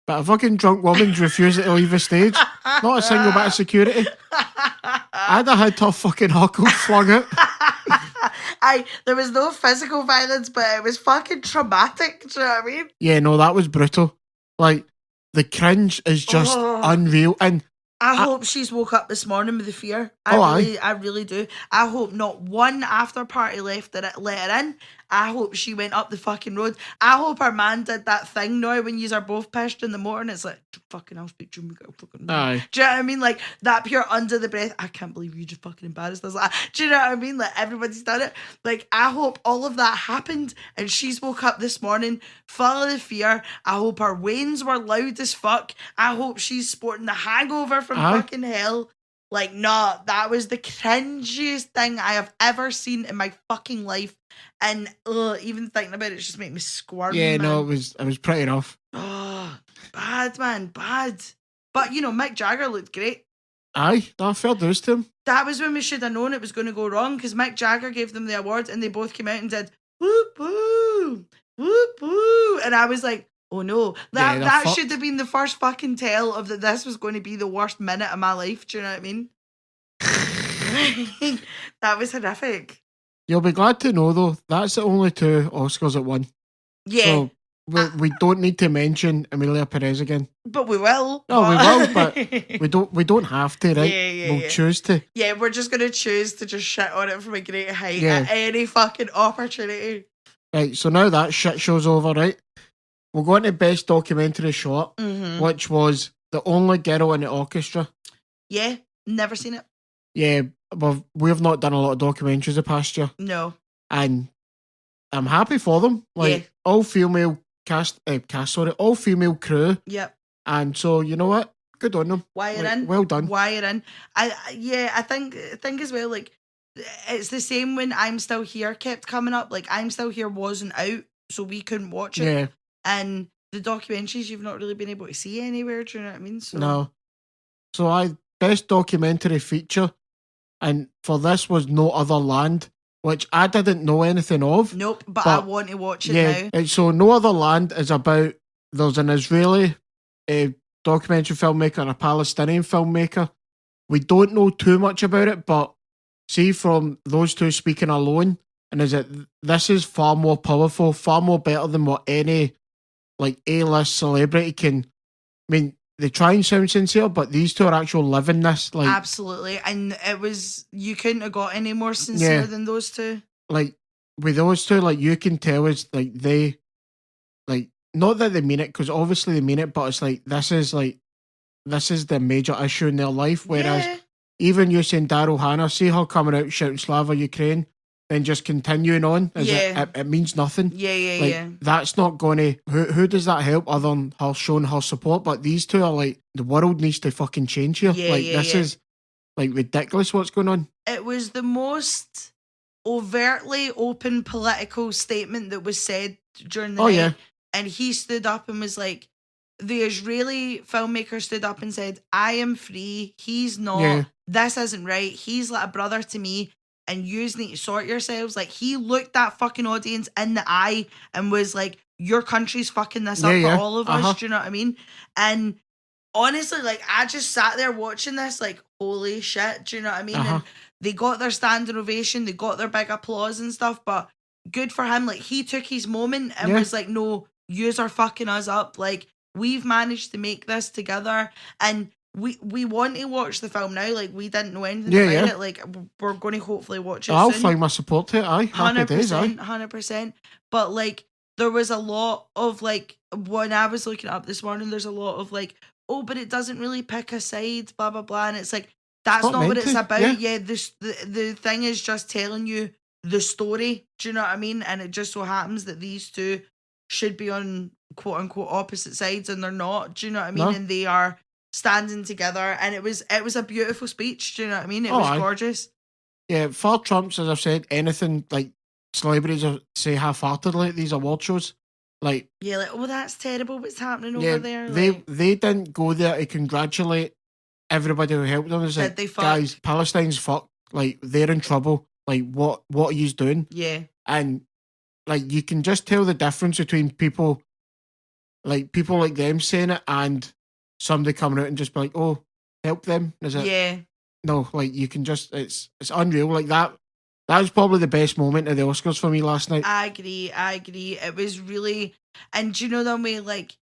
but a fucking drunk woman's refusing to leave the stage? Not a single bit of security. I'd have had her fucking huckle flung out. There was no physical violence, but it was fucking traumatic. Do you know what I mean? Yeah, no, that was brutal. Like, the cringe is just unreal. And I hope she's woke up this morning with the fear. I really do. I hope not one after party let her in. I hope she went up the fucking road. I hope her man did that thing now when yous are both pissed in the motor and it's like, fucking I'll speak to him. Fucking aye. Do you know what I mean? Like, that pure under the breath, I can't believe you just fucking embarrassed us. Like, do you know what I mean? Like, everybody's done it. Like, I hope all of that happened and she's woke up this morning full of the fear. I hope her wains were loud as fuck. I hope she's sporting the hangover from fucking hell. Like, nah, that was the cringiest thing I have ever seen in my fucking life. And even thinking about it just made me squirm. Yeah, man. no, it was pretty rough. Oh, bad, man, bad. But, you know, Mick Jagger looked great. Aye, that fair dues to him. That was when we should have known it was going to go wrong, because Mick Jagger gave them the award and they both came out and did, whoop, whoop, whoop, whoop. And I was like, oh no, that should have been the first fucking tell of that this was going to be the worst minute of my life. Do you know what I mean? That was horrific. You'll be glad to know though, that's the only 2 Oscars it won. Yeah. So we don't need to mention Emilia Perez again. But we will. No, we will, but we don't have to, right? We'll choose to. Yeah, we're just going to choose to just shit on it from a great height at any fucking opportunity. Right, so now that shit show's over, right? We'll go into Best Documentary Short, which was The Only Girl in the Orchestra. Yeah, never seen it. Yeah, but we've not done a lot of documentaries the past year. No. And I'm happy for them. Like, all female all female crew. Yep. And so, you know what? Good on them. Wire in. Well done. Wire in. I think as well, like, it's the same when I'm Still Here kept coming up. Like, I'm Still Here wasn't out, so we couldn't watch it. Yeah. And the documentaries you've not really been able to see anywhere, do you know what I mean? So. No. So Best Documentary Feature, and for this was No Other Land, which I didn't know anything of. Nope, but I want to watch it now. So No Other Land is about, there's an Israeli documentary filmmaker and a Palestinian filmmaker. We don't know too much about it, but see from those two speaking alone, and this is far more powerful, far more better than what any like A-list celebrity can. I mean, they try and sound sincere, but these two are actual living this. Like, absolutely, and you couldn't have got any more sincere than those two. Like, with those two, like, you can tell it's like they, like, not that they mean it, because obviously they mean it, but it's like this is the major issue in their life. Whereas even you saying Daryl Hannah, see her coming out shouting Slava Ukraine, then just continuing on, it means nothing. Yeah. That's not going to... Who does that help other than her showing her support? But these two are like, the world needs to fucking change here. This is like ridiculous what's going on. It was the most overtly open political statement that was said during the night. Yeah. And he stood up and was like, the Israeli filmmaker stood up and said, I am free, he's not, this isn't right, he's like a brother to me, and you need to sort yourselves. Like, he looked that fucking audience in the eye and was like, your country's fucking this up for all of us, do you know what I mean? And honestly, like, I just sat there watching this like, holy shit, do you know what I mean? And they got their standing ovation, they got their big applause and stuff, but good for him. Like, he took his moment and was like, no, yous are fucking us up. Like, we've managed to make this together, and we want to watch the film now. Like, we didn't know anything about it. Like, we're going to hopefully watch it I'll soon. find my support to it, aye. Happy days, aye. 100%. But, like, there was a lot of, like, when I was looking up this morning, there's a lot of, like, oh, but it doesn't really pick a side, blah, blah, blah. And it's like, that's not what it's about. Yeah, the thing is just telling you the story. Do you know what I mean? And it just so happens that these two should be on quote unquote opposite sides, and they're not. Do you know what I mean? No. And they are standing together, and it was a beautiful speech. Do you know what I mean? It was gorgeous. Yeah, for Trump's, as I've said, anything like celebrities say half-heartedly at these award shows, like oh, that's terrible what's happening over there. They didn't go there to congratulate everybody who helped them. It's like, guys, Palestine's fucked. Like, they're in trouble. Like, what are you doing? Yeah. And like, you can just tell the difference between people like them saying it and somebody coming out and just be like, oh, help them. Is it? Yeah. No, like, you can just, it's unreal. Like, that was probably the best moment of the Oscars for me last night. I agree. It was really, and do you know that way, like,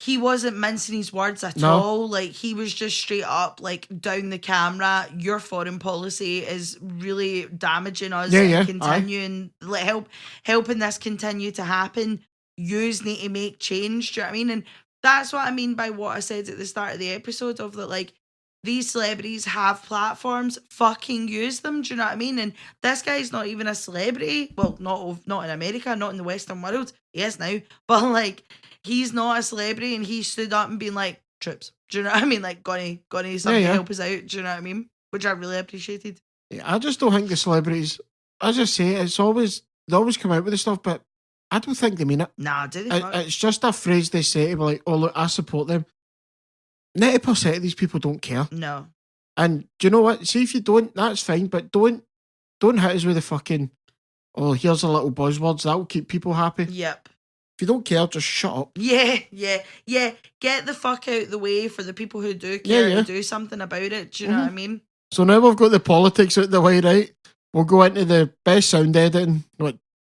he wasn't mincing his words at all. Like, he was just straight up, like, down the camera. Your foreign policy is really damaging us and continuing, like, helping this continue to happen. Yous need to make change. Do you know what I mean? And that's what I mean by what I said at the start of the episode of that, like, these celebrities have platforms, fucking use them. Do you know what I mean? And this guy's not even a celebrity. Well, not in America, not in the Western world. He is now. But, like, he's not a celebrity, and he stood up and been like, troops. Do you know what I mean? Like, gonna something to help us out. Do you know what I mean? Which I really appreciated. Yeah, I just don't think the celebrities, as I say, they always come out with this stuff, but I don't think they mean it. Nah, do they? It's just a phrase they say to be like, oh, look, I support them. 90% of these people don't care. No. And do you know what? See, if you don't, that's fine, but don't hit us with the fucking, oh, here's a little buzzwords, that will keep people happy. Yep. If you don't care, just shut up. Yeah. Get the fuck out the way for the people who do care and do something about it. Do you know what I mean? So now we've got the politics out the way, right? We'll go into the best sound editing.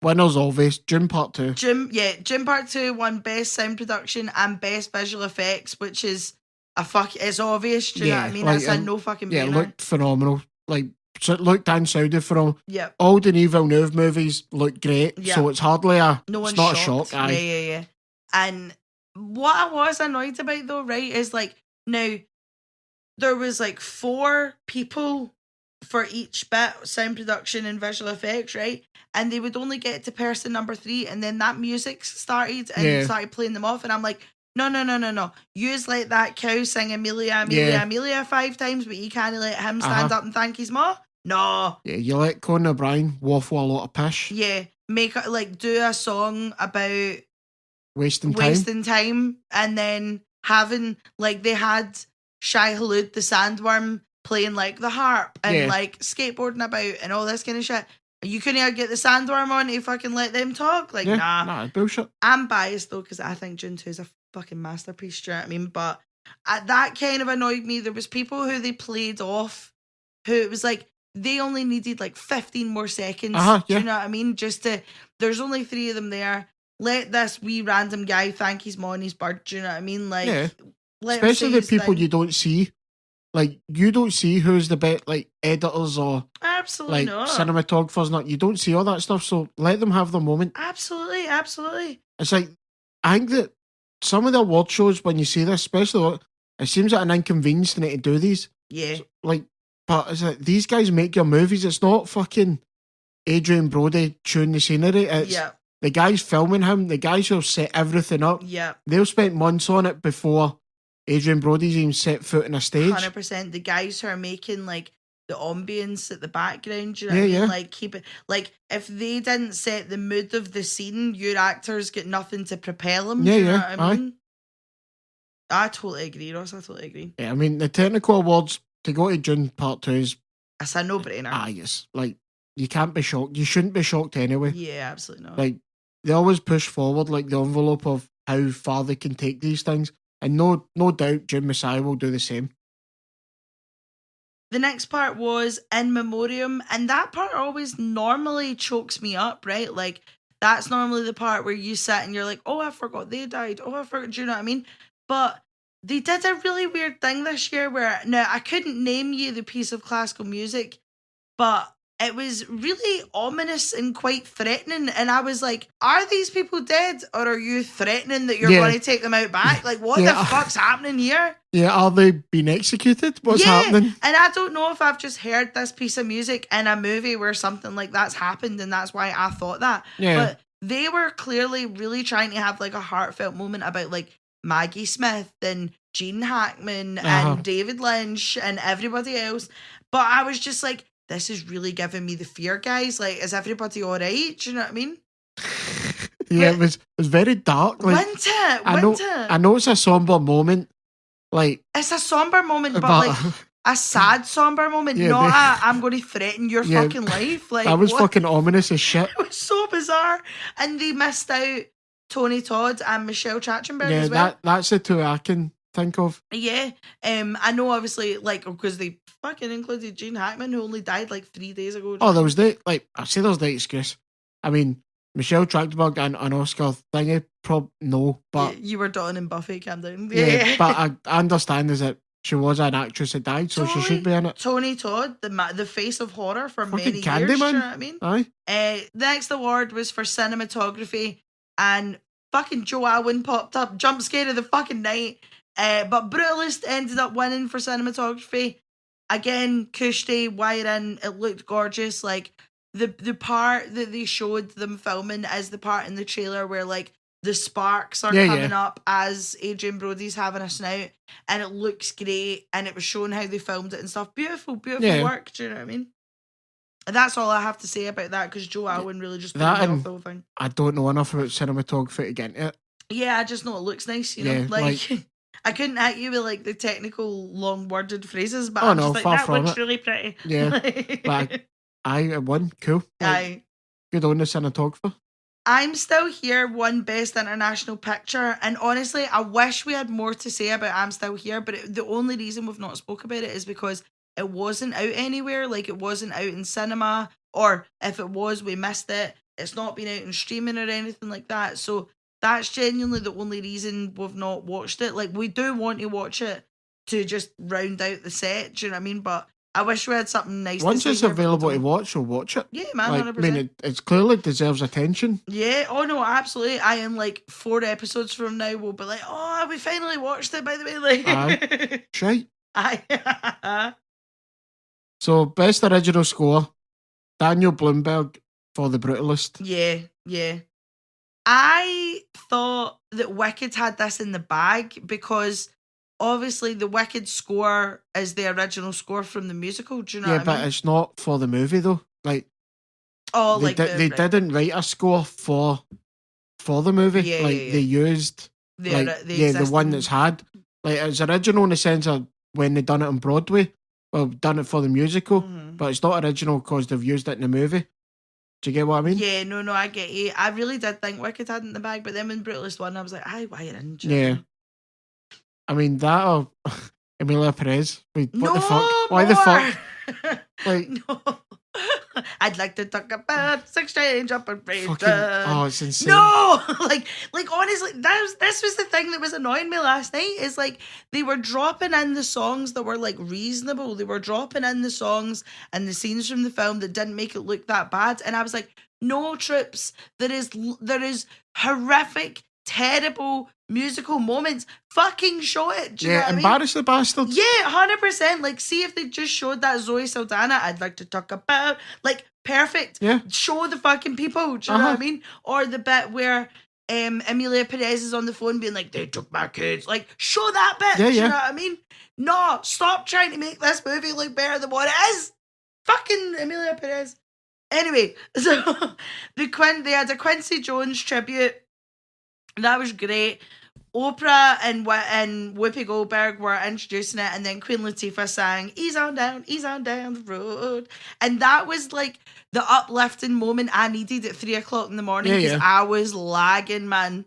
Winners obvious. June Part 2. June Part 2 won Best Sound Production and Best Visual Effects, which is it's obvious. Do you know what I mean? That's a no fucking brainer. Yeah, it looked phenomenal. Like, so it looked and sounded phenomenal. Yeah. All Denis Villeneuve movies look great, so it's hardly it's not a shock. Aye. Yeah. And what I was annoyed about though, right, is like, now there was like 4 people for each bit, sound production and visual effects, right? And they would only get to person number 3, and then that music started and started playing them off, and I'm like, no. Yous let that cow sing Emilia 5 times, but you can't let him stand up and thank his ma? No. Yeah, you let Conan O'Brien waffle a lot of pish. Yeah, do a song about wasting time, and then having, like, they had Shai Hulud, the sandworm, playing, like, the harp and, like, skateboarding about and all this kind of shit. You couldn't get the sandworm on to fucking let them talk? Like, nah. Nah, bullshit. I'm biased, though, because I think June 2 is a fucking masterpiece, do you know what I mean? But that kind of annoyed me. There was people who they played off who it was like, they only needed, like, 15 more seconds. Do you know what I mean? There's only 3 of them there. Let this wee random guy thank his mom and his bird, do you know what I mean? Like, especially the people you don't see. Like, you don't see who's the best, like, editors or absolutely not cinematographers. Not, you don't see all that stuff. So let them have their moment. Absolutely. It's like, I think that some of the award shows, when you see this, especially, it seems like an inconvenience to need to do these. Yeah. So, like, but it's like, these guys make your movies. It's not fucking Adrian Brody chewing the scenery. It's the guys filming him, the guys who have set everything up. Yeah. They'll spend months on it before Adrian Brody's even set foot on a stage. 100%. The guys who are making like the ambience at the background, do you know what I mean? Like keep it like if they didn't set the mood of the scene, your actors get nothing to propel them. Do you know what I mean? I totally agree, Ross. I totally agree. Yeah, I mean the technical awards to go to June Part 2 is it's a no-brainer. Yes. Like you can't be shocked. You shouldn't be shocked anyway. Yeah, absolutely not. Like they always push forward like the envelope of how far they can take these things. And no doubt June Messiah will do the same. The next part was In Memoriam, and that part always normally chokes me up, right? Like, that's normally the part where you sit and you're like, oh, I forgot they died. Oh, I forgot, do you know what I mean? But they did a really weird thing this year where, now, I couldn't name you the piece of classical music, but it was really ominous and quite threatening. And I was like, are these people dead? Or are you threatening that you're going to take them out back? Like, what the fuck's happening here? Yeah, are they being executed? What's happening? And I don't know if I've just heard this piece of music in a movie where something like that's happened and that's why I thought that. Yeah. But they were clearly really trying to have like a heartfelt moment about like Maggie Smith and Gene Hackman and David Lynch and everybody else. But I was just like, this is really giving me the fear, guys. Like, is everybody all right? Do you know what I mean? Yeah, it was very dark. Like, I know it's a somber moment. Like it's a somber moment, but like a sad somber moment. Not I'm going to threaten your fucking life. Like that was fucking ominous as shit. It was so bizarre, and they missed out Tony Todd and Michelle Trachtenberg as well. That's the two I can think of. Yeah, I know obviously like because they fucking included Gene Hackman who only died like 3 days ago. Oh, there was I say there's the excuse. I mean, Michelle Trachtenberg and an Oscar thingy, no, but you were Dawn and Buffy, calm down. Yeah, but I understand is that she was an actress that died, so she should be in it. Tony Todd, the face of horror for fucking many Candyman. years. You know what I mean? Aye. The next award was for cinematography, and fucking Joe Alwyn popped up, jump scare of the fucking night. But Brutalist ended up winning for cinematography. Again, Kushti, wiring, it looked gorgeous. Like the part that they showed them filming is the part in the trailer where like the sparks are coming up as Adrian Brody's having a snout, and it looks great. And it was showing how they filmed it and stuff. Beautiful work. Do you know what I mean? And that's all I have to say about that because Joe Alwyn really just put me off the whole thing. I don't know enough about cinematography to get into it. Yeah, I just know it looks nice. You know, like I couldn't hit you with like the technical long worded phrases, but I'm just like that looks really pretty. Yeah, like I won. Cool. Like, good on the cinematographer. I'm Still Here won Best International Picture, and honestly, I wish we had more to say about I'm Still Here, but the only reason we've not spoke about it is because it wasn't out anywhere. Like, it wasn't out in cinema, or if it was, we missed it. It's not been out in streaming or anything like that, so that's genuinely the only reason we've not watched it. Like, we do want to watch it to just round out the set, do you know what I mean? But I wish we had something nice. Once it's available to watch, we'll watch it. Yeah, man, like, 100%. I mean, it clearly deserves attention. Yeah, oh no, absolutely. I am like 4 episodes from now, we'll be like, oh, we finally watched it, by the way. Like, aye. Shite. Aye. So, best original score, Daniel Blumberg for The Brutalist. Yeah. I thought that Wicked had this in the bag because obviously the Wicked score is the original score from the musical. Do you know what I mean? Yeah, but it's not for the movie though. Like, they didn't write a score for the movie. They used the one that's had. Like, it's original in the sense of when they done it on Broadway. Well, done it for the musical, but it's not original because they've used it in the movie. Do you get what I mean? Yeah, no, I get you. I really did think Wicked had it in the bag, but then when Brutalist won, I was like, why are you in? Yeah. I mean, that or Emilia Perez. Wait, what the fuck? Why the fuck? Like, no. I'd like to talk about exchange up and it's insane. No, like honestly, this was the thing that was annoying me last night. Is like they were dropping in the songs that were like reasonable. They were dropping in the songs and the scenes from the film that didn't make it look that bad. And I was like, no, Trips, there is horrific, terrible musical moments. Fucking show it. Do you know what embarrass the bastard. Yeah, 100%. Like, see if they just showed that Zoe Saldana, I'd like to talk about. Like, Perfect. Yeah. Show the fucking people. Do you know what I mean? Or the bit where Emilia Perez is on the phone being like, they took my kids. Like, show that bit. Yeah, do you know what I mean? No, stop trying to make this movie look better than what it is. Fucking Emilia Perez. Anyway, so they had a Quincy Jones tribute. That was great. Oprah and Whoopi Goldberg were introducing it, and then Queen Latifah sang ease on down the road. And that was like the uplifting moment I needed at 3 o'clock in the morning, because I was lagging, man.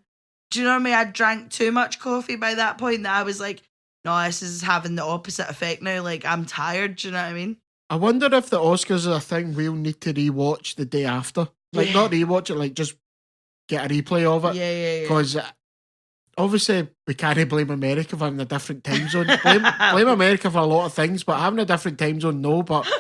Do you know what I mean? I drank too much coffee by that point that I was like, no, this is having the opposite effect now. Like, I'm tired. Do you know what I mean? I wonder if the Oscars is a thing we'll need to rewatch the day after. Like, not rewatch it, like just get a replay of it. Yeah. Because obviously we can't blame America for having a different time zone. Blame America for a lot of things, but having a different time zone, no. But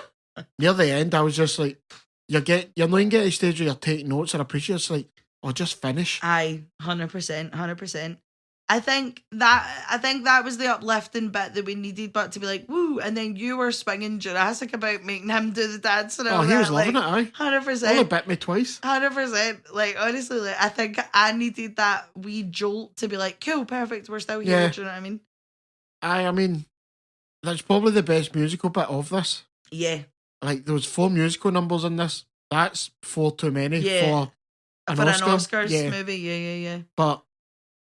near the end, I was just like, you're not even getting to a stage where you're taking notes or appreciate. It's like, just finish. Aye, 100%. I think that was the uplifting bit that we needed, but to be like, woo, and then you were swinging Jurassic about making him do the dance and all that. He was loving it, aye. 100%. Only bit me twice. 100%. Like, honestly, like, I think I needed that wee jolt to be like, cool, perfect, we're still here. Do you know what I mean? I mean, that's probably the best musical bit of this. Yeah. Like, there was 4 musical numbers in this. That's 4 too many for an Oscars movie. Yeah. But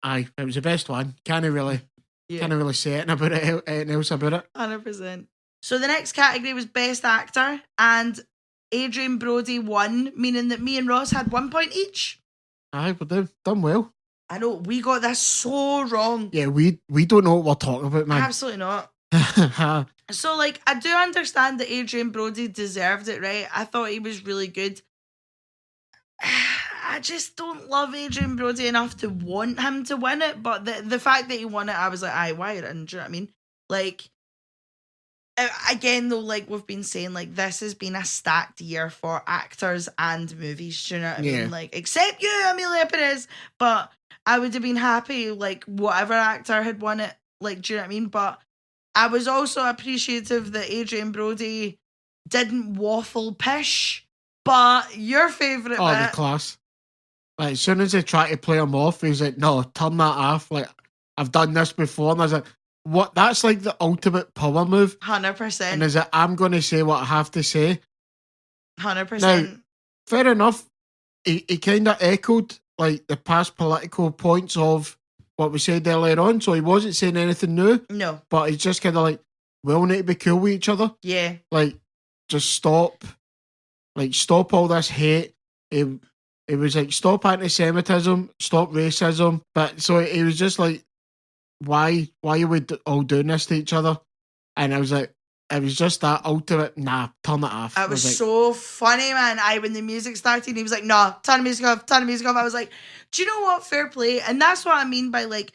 aye, it was the best one. Can't really say anything else about it. 100%. So the next category was Best Actor, and Adrian Brody won, meaning that me and Ross had 1 point each. Aye, we're done well. I know, we got this so wrong. Yeah, we don't know what we're talking about, man. Absolutely not. So, like, I do understand that Adrian Brody deserved it, right? I thought he was really good. I just don't love Adrian Brody enough to want him to win it, but the fact that he won it, I was like, aye, why? And do you know what I mean? Like, again, though, like we've been saying, like, this has been a stacked year for actors and movies, do you know what I mean? Like, except you, Emilia Perez, but I would have been happy, like, whatever actor had won it, like, do you know what I mean? But I was also appreciative that Adrian Brody didn't waffle pish. But your favourite bit... the class. Like, as soon as they try to play him off, he's like, no, turn that off. Like, I've done this before. And I was like, what? That's like the ultimate power move. 100%. And is it, I'm going to say what I have to say. 100%. Now, fair enough. He kind of echoed, like, the past political points of what we said earlier on. So he wasn't saying anything new. No. But he's just kind of like, we all need to be cool with each other. Yeah. Like, just stop. Like, stop all this hate. It was like, stop anti-Semitism, stop racism. But so it was just like, why are we all doing this to each other? And I was like, it was just that ultimate, nah, turn it off. It was like, so funny, man. When the music started, he was like, nah, turn the music off. I was like, do you know what? Fair play. And that's what I mean by, like,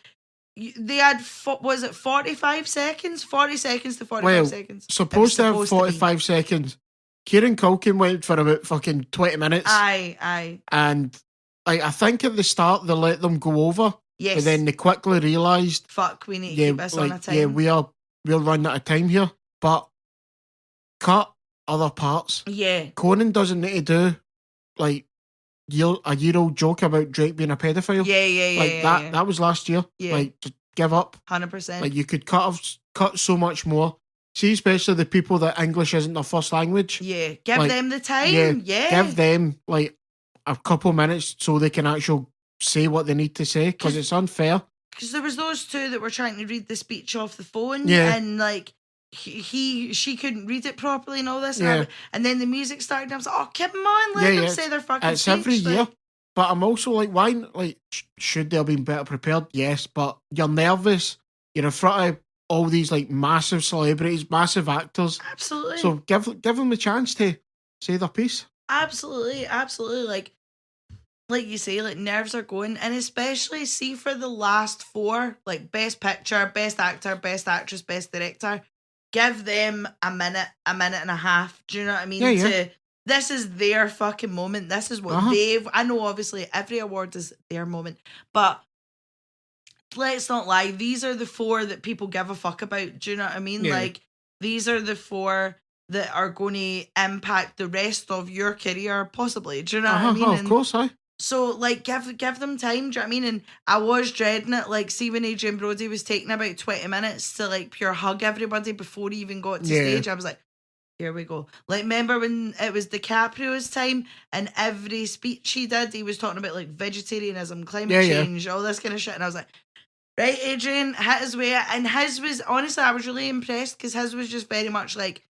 they had, was it 45 seconds? 40 seconds to 45 seconds. Supposed to have 45 seconds. Kieran Culkin went for about fucking 20 minutes. Aye. And like, I think at the start they let them go over. Yes. But then they quickly realised, fuck, we need to keep this on a time. Yeah, we'll run out of time here. But cut other parts. Yeah. Conan doesn't need to do like a year-old joke about Drake being a pedophile. Yeah. That was last year. Yeah. Like, just give up. 100%. Like, you could cut so much more. See, especially the people that English isn't their first language. Yeah, give them the time. Yeah. Give them, like, a couple minutes so they can actually say what they need to say, because it's unfair. Because there was those two that were trying to read the speech off the phone, and, like, she couldn't read it properly and all this, and then the music started, and I was like, oh, come on, let them say their fucking it's speech. Every year. But I'm also like, why, like, should they have been better prepared? Yes, but you're nervous. You're in front of all these, like, massive celebrities, massive actors. Absolutely. So give them a chance to say their piece. Absolutely. Like you say, like, nerves are going, and especially see for the last 4, like, best picture, best actor, best actress, best director, give them a minute and a half. Do you know what I mean? Yeah. This is their fucking moment. This is what I know, obviously, every award is their moment, but let's not lie, these are the 4 that people give a fuck about. Do you know what I mean? Yeah. Like, these are the 4 that are going to impact the rest of your career, possibly. Do you know what I mean? Of course, aye. So, like, give them time, do you know what I mean? And I was dreading it, like, see when Adrian Brody was taking about 20 minutes to, like, pure hug everybody before he even got to stage, I was like, here we go. Like, remember when it was DiCaprio's time and every speech he did, he was talking about, like, vegetarianism, climate change, all this kind of shit. And I was like, right, Adrian, hit his way. And his was, honestly, I was really impressed because his was just very much like,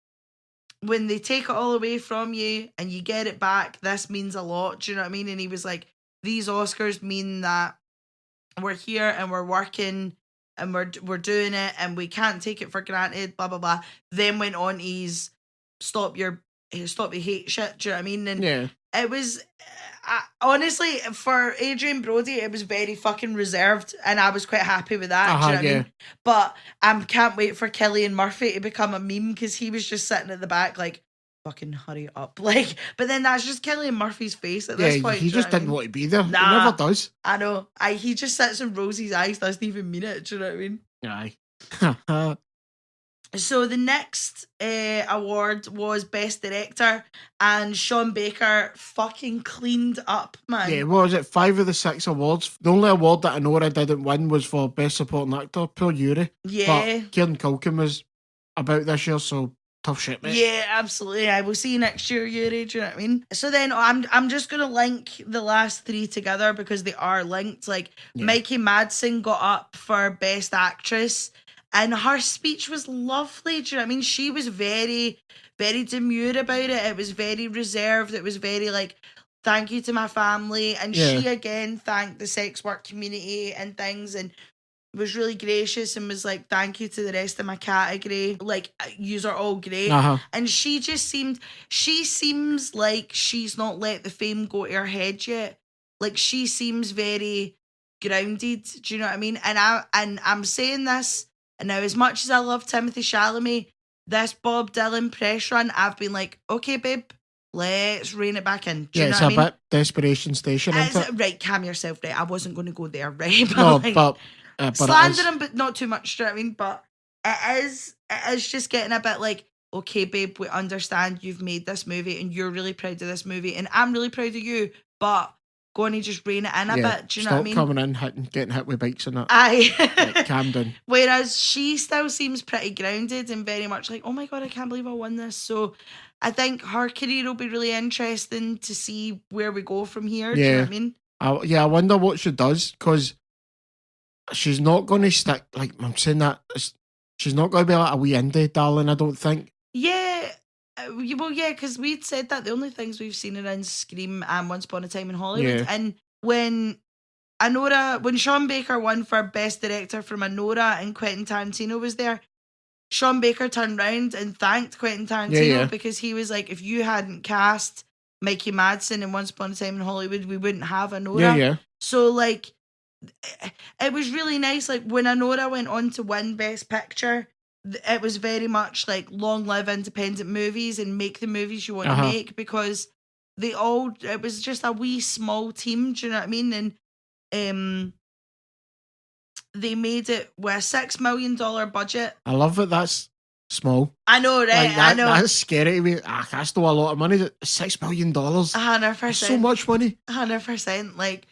when they take it all away from you and you get it back, this means a lot. Do you know what I mean? And he was like, these Oscars mean that we're here and we're working and we're doing it and we can't take it for granted, blah, blah, blah. Then went on his stop your hate shit. Do you know what I mean? And it was, honestly, for Adrian Brody, it was very fucking reserved and I was quite happy with that. Do you know what I mean? But I can't wait for Cillian Murphy to become a meme because he was just sitting at the back like, fucking hurry up. Like, but then that's just Cillian Murphy's face at this point. He just didn't want to be there. Nah, he never does. I know. He just sits and rolls his eyes, doesn't even mean it. Do you know what I mean? Aye. So the next award was Best Director, and Sean Baker fucking cleaned up, man. Yeah, what was it? 5 of the 6 awards. The only award that Anora didn't win was for Best Supporting Actor. Poor Yuri. Yeah. But Kieran Culkin was about this year, so tough shit, mate. Yeah, absolutely. I will see you next year, Yuri. Do you know what I mean? So then I'm just gonna link the last 3 together because they are linked. Like Mikey Madsen got up for Best Actress. And her speech was lovely. Do you know what I mean? She was very, very demure about it. It was very reserved. It was very like, thank you to my family. And she again thanked the sex work community and things and was really gracious and was like, thank you to the rest of my category. Like, yous are all great. And she seems like she's not let the fame go to her head yet. Like, she seems very grounded. Do you know what I mean? And I'm saying this. And now, as much as I love Timothée Chalamet, this Bob Dylan press run, I've been like, okay, babe, let's rein it back in. Do you know it's what I mean? Bit Desperation Station, isn't it? Right, calm yourself, right? I wasn't going to go there, right? But no, like, but slander him, but not too much. Do you know what I mean? But it is just getting a bit like, okay, babe, we understand you've made this movie and you're really proud of this movie, and I'm really proud of you, but going to just rein it in a bit. Do you know what I mean? Stop coming in, getting hit with bikes and that. Aye. Like, calm down. Whereas she still seems pretty grounded and very much like, oh my God, I can't believe I won this. So I think her career will be really interesting to see where we go from here. Do you know what I mean? I wonder what she does because she's not going to stick, like I'm saying that, she's not going to be like a wee indie darling, I don't think. Yeah. Well, yeah, because we'd said that the only things we've seen are in Scream and Once Upon a Time in Hollywood. And when Sean Baker won for Best Director from Anora and Quentin Tarantino was there, Sean Baker turned around and thanked Quentin Tarantino because he was like, if you hadn't cast Mikey Madsen in Once Upon a Time in Hollywood, we wouldn't have Anora. So, like, it was really nice. Like, when Anora went on to win Best Picture, it was very much like long live independent movies and make the movies you want to make, because it was just a wee small team, do you know what I mean? And they made it with a $6 million budget. I love it. That's small. I know, right? I know. That's scary to me. That's still a lot of money. $6 million. 100%. So much money. 100%. Like,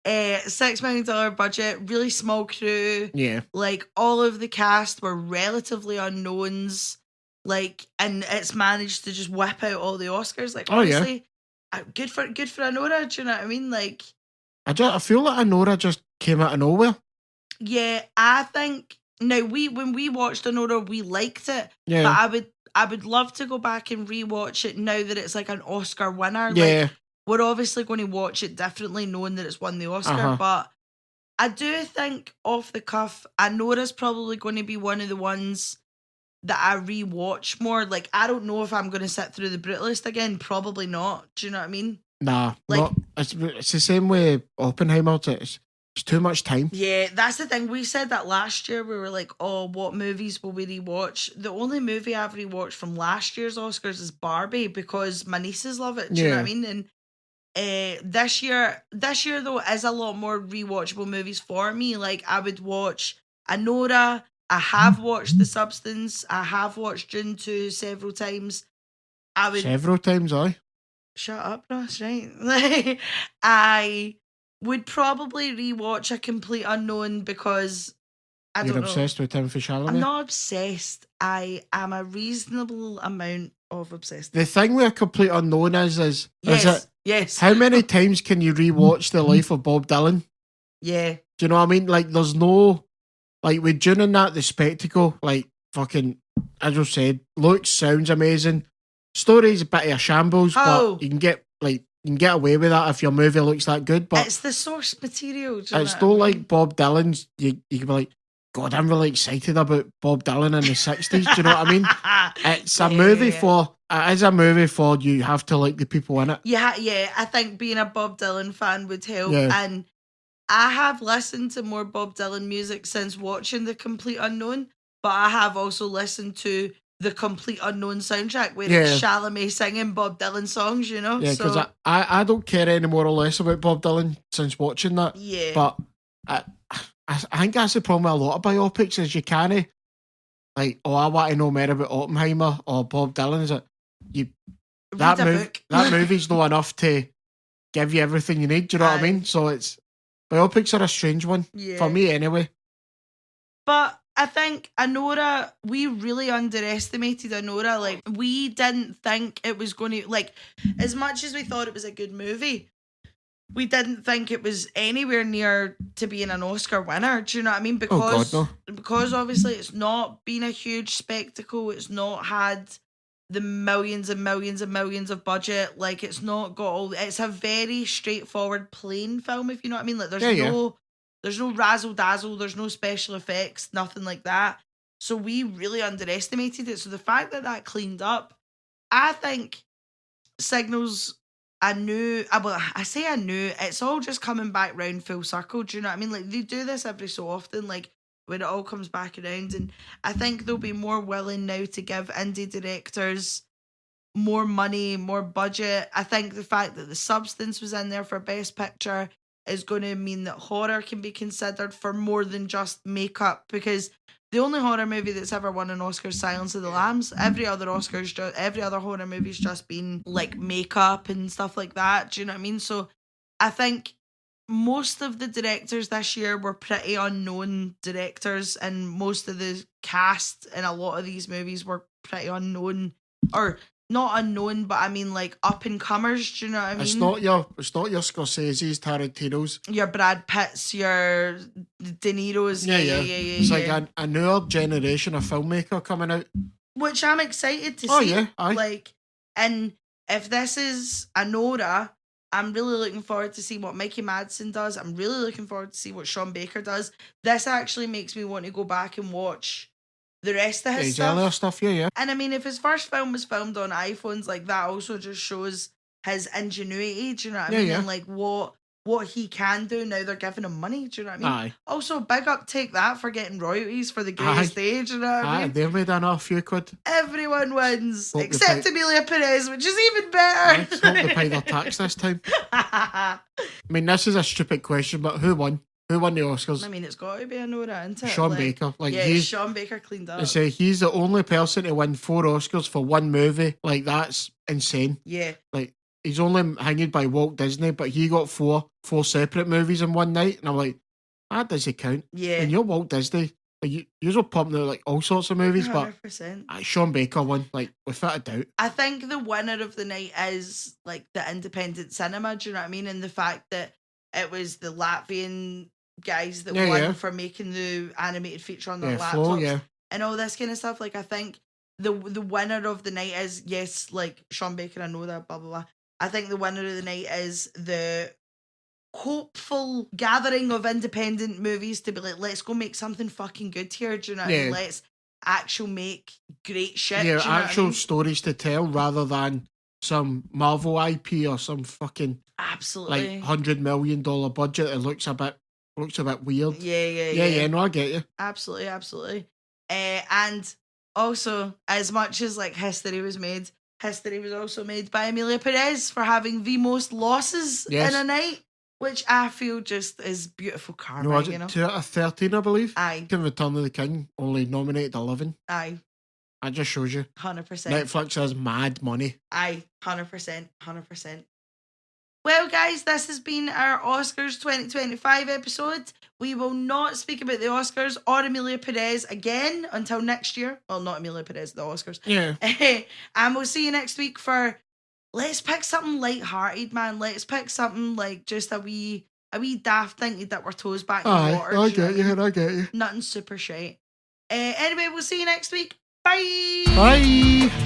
$6 million budget, really small crew. Yeah. Like, all of the cast were relatively unknowns. Like, and it's managed to just whip out all the Oscars. Like, honestly, good for Anora. Do you know what I mean? Like, I feel like Anora just came out of nowhere. Yeah, I think now when we watched Anora, we liked it. Yeah. But I would love to go back and rewatch it now that it's like an Oscar winner. Yeah. Like, we're obviously going to watch it differently knowing that it's won the Oscar, but I do think off the cuff, Anora's probably going to be one of the ones that I rewatch more. Like, I don't know if I'm going to sit through the Brutalist again. Probably not. Do you know what I mean? Nah, like, it's the same way Oppenheimer. It's too much time. Yeah, that's the thing. We said that last year. We were like, oh, what movies will we rewatch? The only movie I've rewatched from last year's Oscars is Barbie, because my nieces love it. Do you know what I mean? And this year though is a lot more rewatchable movies for me. Like, I would watch Anora. I have watched The Substance. I have watched Dune 2 several times. I would several times. Shut up, Ross. Right? I would probably rewatch A Complete Unknown because I don't know. You're obsessed with Timothée Chalamet? I'm not obsessed. I am a reasonable amount of obsessed. The thing with A Complete Unknown is yes. How many times can you rewatch the life of Bob Dylan? Yeah. Do you know what I mean? Like, there's no, like, with Dune and that, the spectacle, like, fucking, as I said, looks, sounds amazing. Story's a bit of a shambles, but you can get away with that if your movie looks that good. But it's the source material. It's not like Bob Dylan's. You can be like, God, I'm really excited about Bob Dylan in the 60s. Do you know what I mean? It's a movie for. It is a movie for you have to like the people in it. Yeah. I think being a Bob Dylan fan would help. Yeah. And I have listened to more Bob Dylan music since watching The Complete Unknown, but I have also listened to The Complete Unknown soundtrack where it's Chalamet singing Bob Dylan songs, you know? Yeah, because I don't care any more or less about Bob Dylan since watching that. Yeah. But I think that's the problem with a lot of biopics is you can't, like, I want to know more about Oppenheimer or Bob Dylan. Is it that movie's not enough to give you everything you need, do you know what I mean? So biopics are a strange one for me anyway. But I think Anora, we really underestimated Anora. Like, we didn't think it was going to, like, as much as we thought it was a good movie, we didn't think it was anywhere near to being an Oscar winner. Do you know what I mean? Because obviously it's not been a huge spectacle. It's not had the millions and millions and millions of budget. Like, it's not got all. It's a very straightforward, plain film. If you know what I mean. Like, there's no razzle dazzle. There's no special effects. Nothing like that. So we really underestimated it. So the fact that cleaned up, I think, signals I knew. I say I knew. It's all just coming back round full circle. Do you know what I mean? Like, they do this every so often. Like, when it all comes back around, and I think they'll be more willing now to give indie directors more money, more budget. I think the fact that The Substance was in there for Best Picture is going to mean that horror can be considered for more than just makeup, because the only horror movie that's ever won an Oscar is Silence of the Lambs. Every other horror movie's just been like makeup and stuff like that. Do you know what I mean? So I think most of the directors this year were pretty unknown directors, and most of the cast in a lot of these movies were pretty unknown, or not unknown, but I mean like up and comers. Do you know what I mean? It's not your Scorsese's, Tarantino's, your Brad Pitts, your De Niro's. Yeah. It's like a newer generation of filmmaker coming out, which I'm excited to see. Oh yeah, aye. Like, and if this is Anora, I'm really looking forward to see what Mikey Madsen does. I'm really looking forward to see what Sean Baker does. This actually makes me want to go back and watch the rest of his stuff. Yeah. And I mean, if his first film was filmed on iPhones, like, that also just shows his ingenuity. Do you know what I mean? And like what he can do now they're giving him money. Do you know what I mean? Aye. Also, big up, take that for getting royalties for The Greatest Age. You know what I mean? They've made a few quid. Everyone wins, except Emilia Perez, which is even better. Let's hope they pay their tax this time. I mean, this is a stupid question, but who won? Who won the Oscars? I mean, it's got to be Anora, isn't it? Sean Baker. Sean Baker cleaned up. They say he's the only person to win 4 Oscars for one movie. Like, that's insane. Yeah. Like, he's only hanging by Walt Disney, but he got four separate movies in one night. And I'm like, that doesn't count. Yeah. And you're Walt Disney. Like, you're pumping out like all sorts of movies, 100%. But Sean Baker won, like, without a doubt. I think the winner of the night is like the independent cinema. Do you know what I mean? And the fact that it was the Latvian guys that won for making the animated feature on their laptops and all this kind of stuff. Like, I think the winner of the night is, yes, like Sean Baker, I know that, blah blah blah. I think the winner of the night is the hopeful gathering of independent movies to be like, let's go make something fucking good here. Do you know what I mean? Let's actually make great shit. Yeah, actual stories to tell rather than some Marvel IP or some fucking absolutely like $100 million budget. It looks a bit weird. Yeah. No, I get you. Absolutely. And also, as much as like history was also made by Emilia Perez for having the most losses in a night, which I feel just is beautiful karma. No, 2 out of 13, I believe. Aye. Return of the King only nominated 11. Aye. That just shows you. 100%. Netflix has mad money. Aye, 100%. 100%. Well, guys, this has been our Oscars 2025 episode. We will not speak about the Oscars or Emilia Perez again until next year. Well, not Emilia Perez, the Oscars. Yeah. And we'll see you next week for, let's pick something light-hearted, man. Let's pick something like just a wee daft thing to dip our toes back in the water. I get you. Nothing super shite. Anyway, we'll see you next week. Bye. Bye.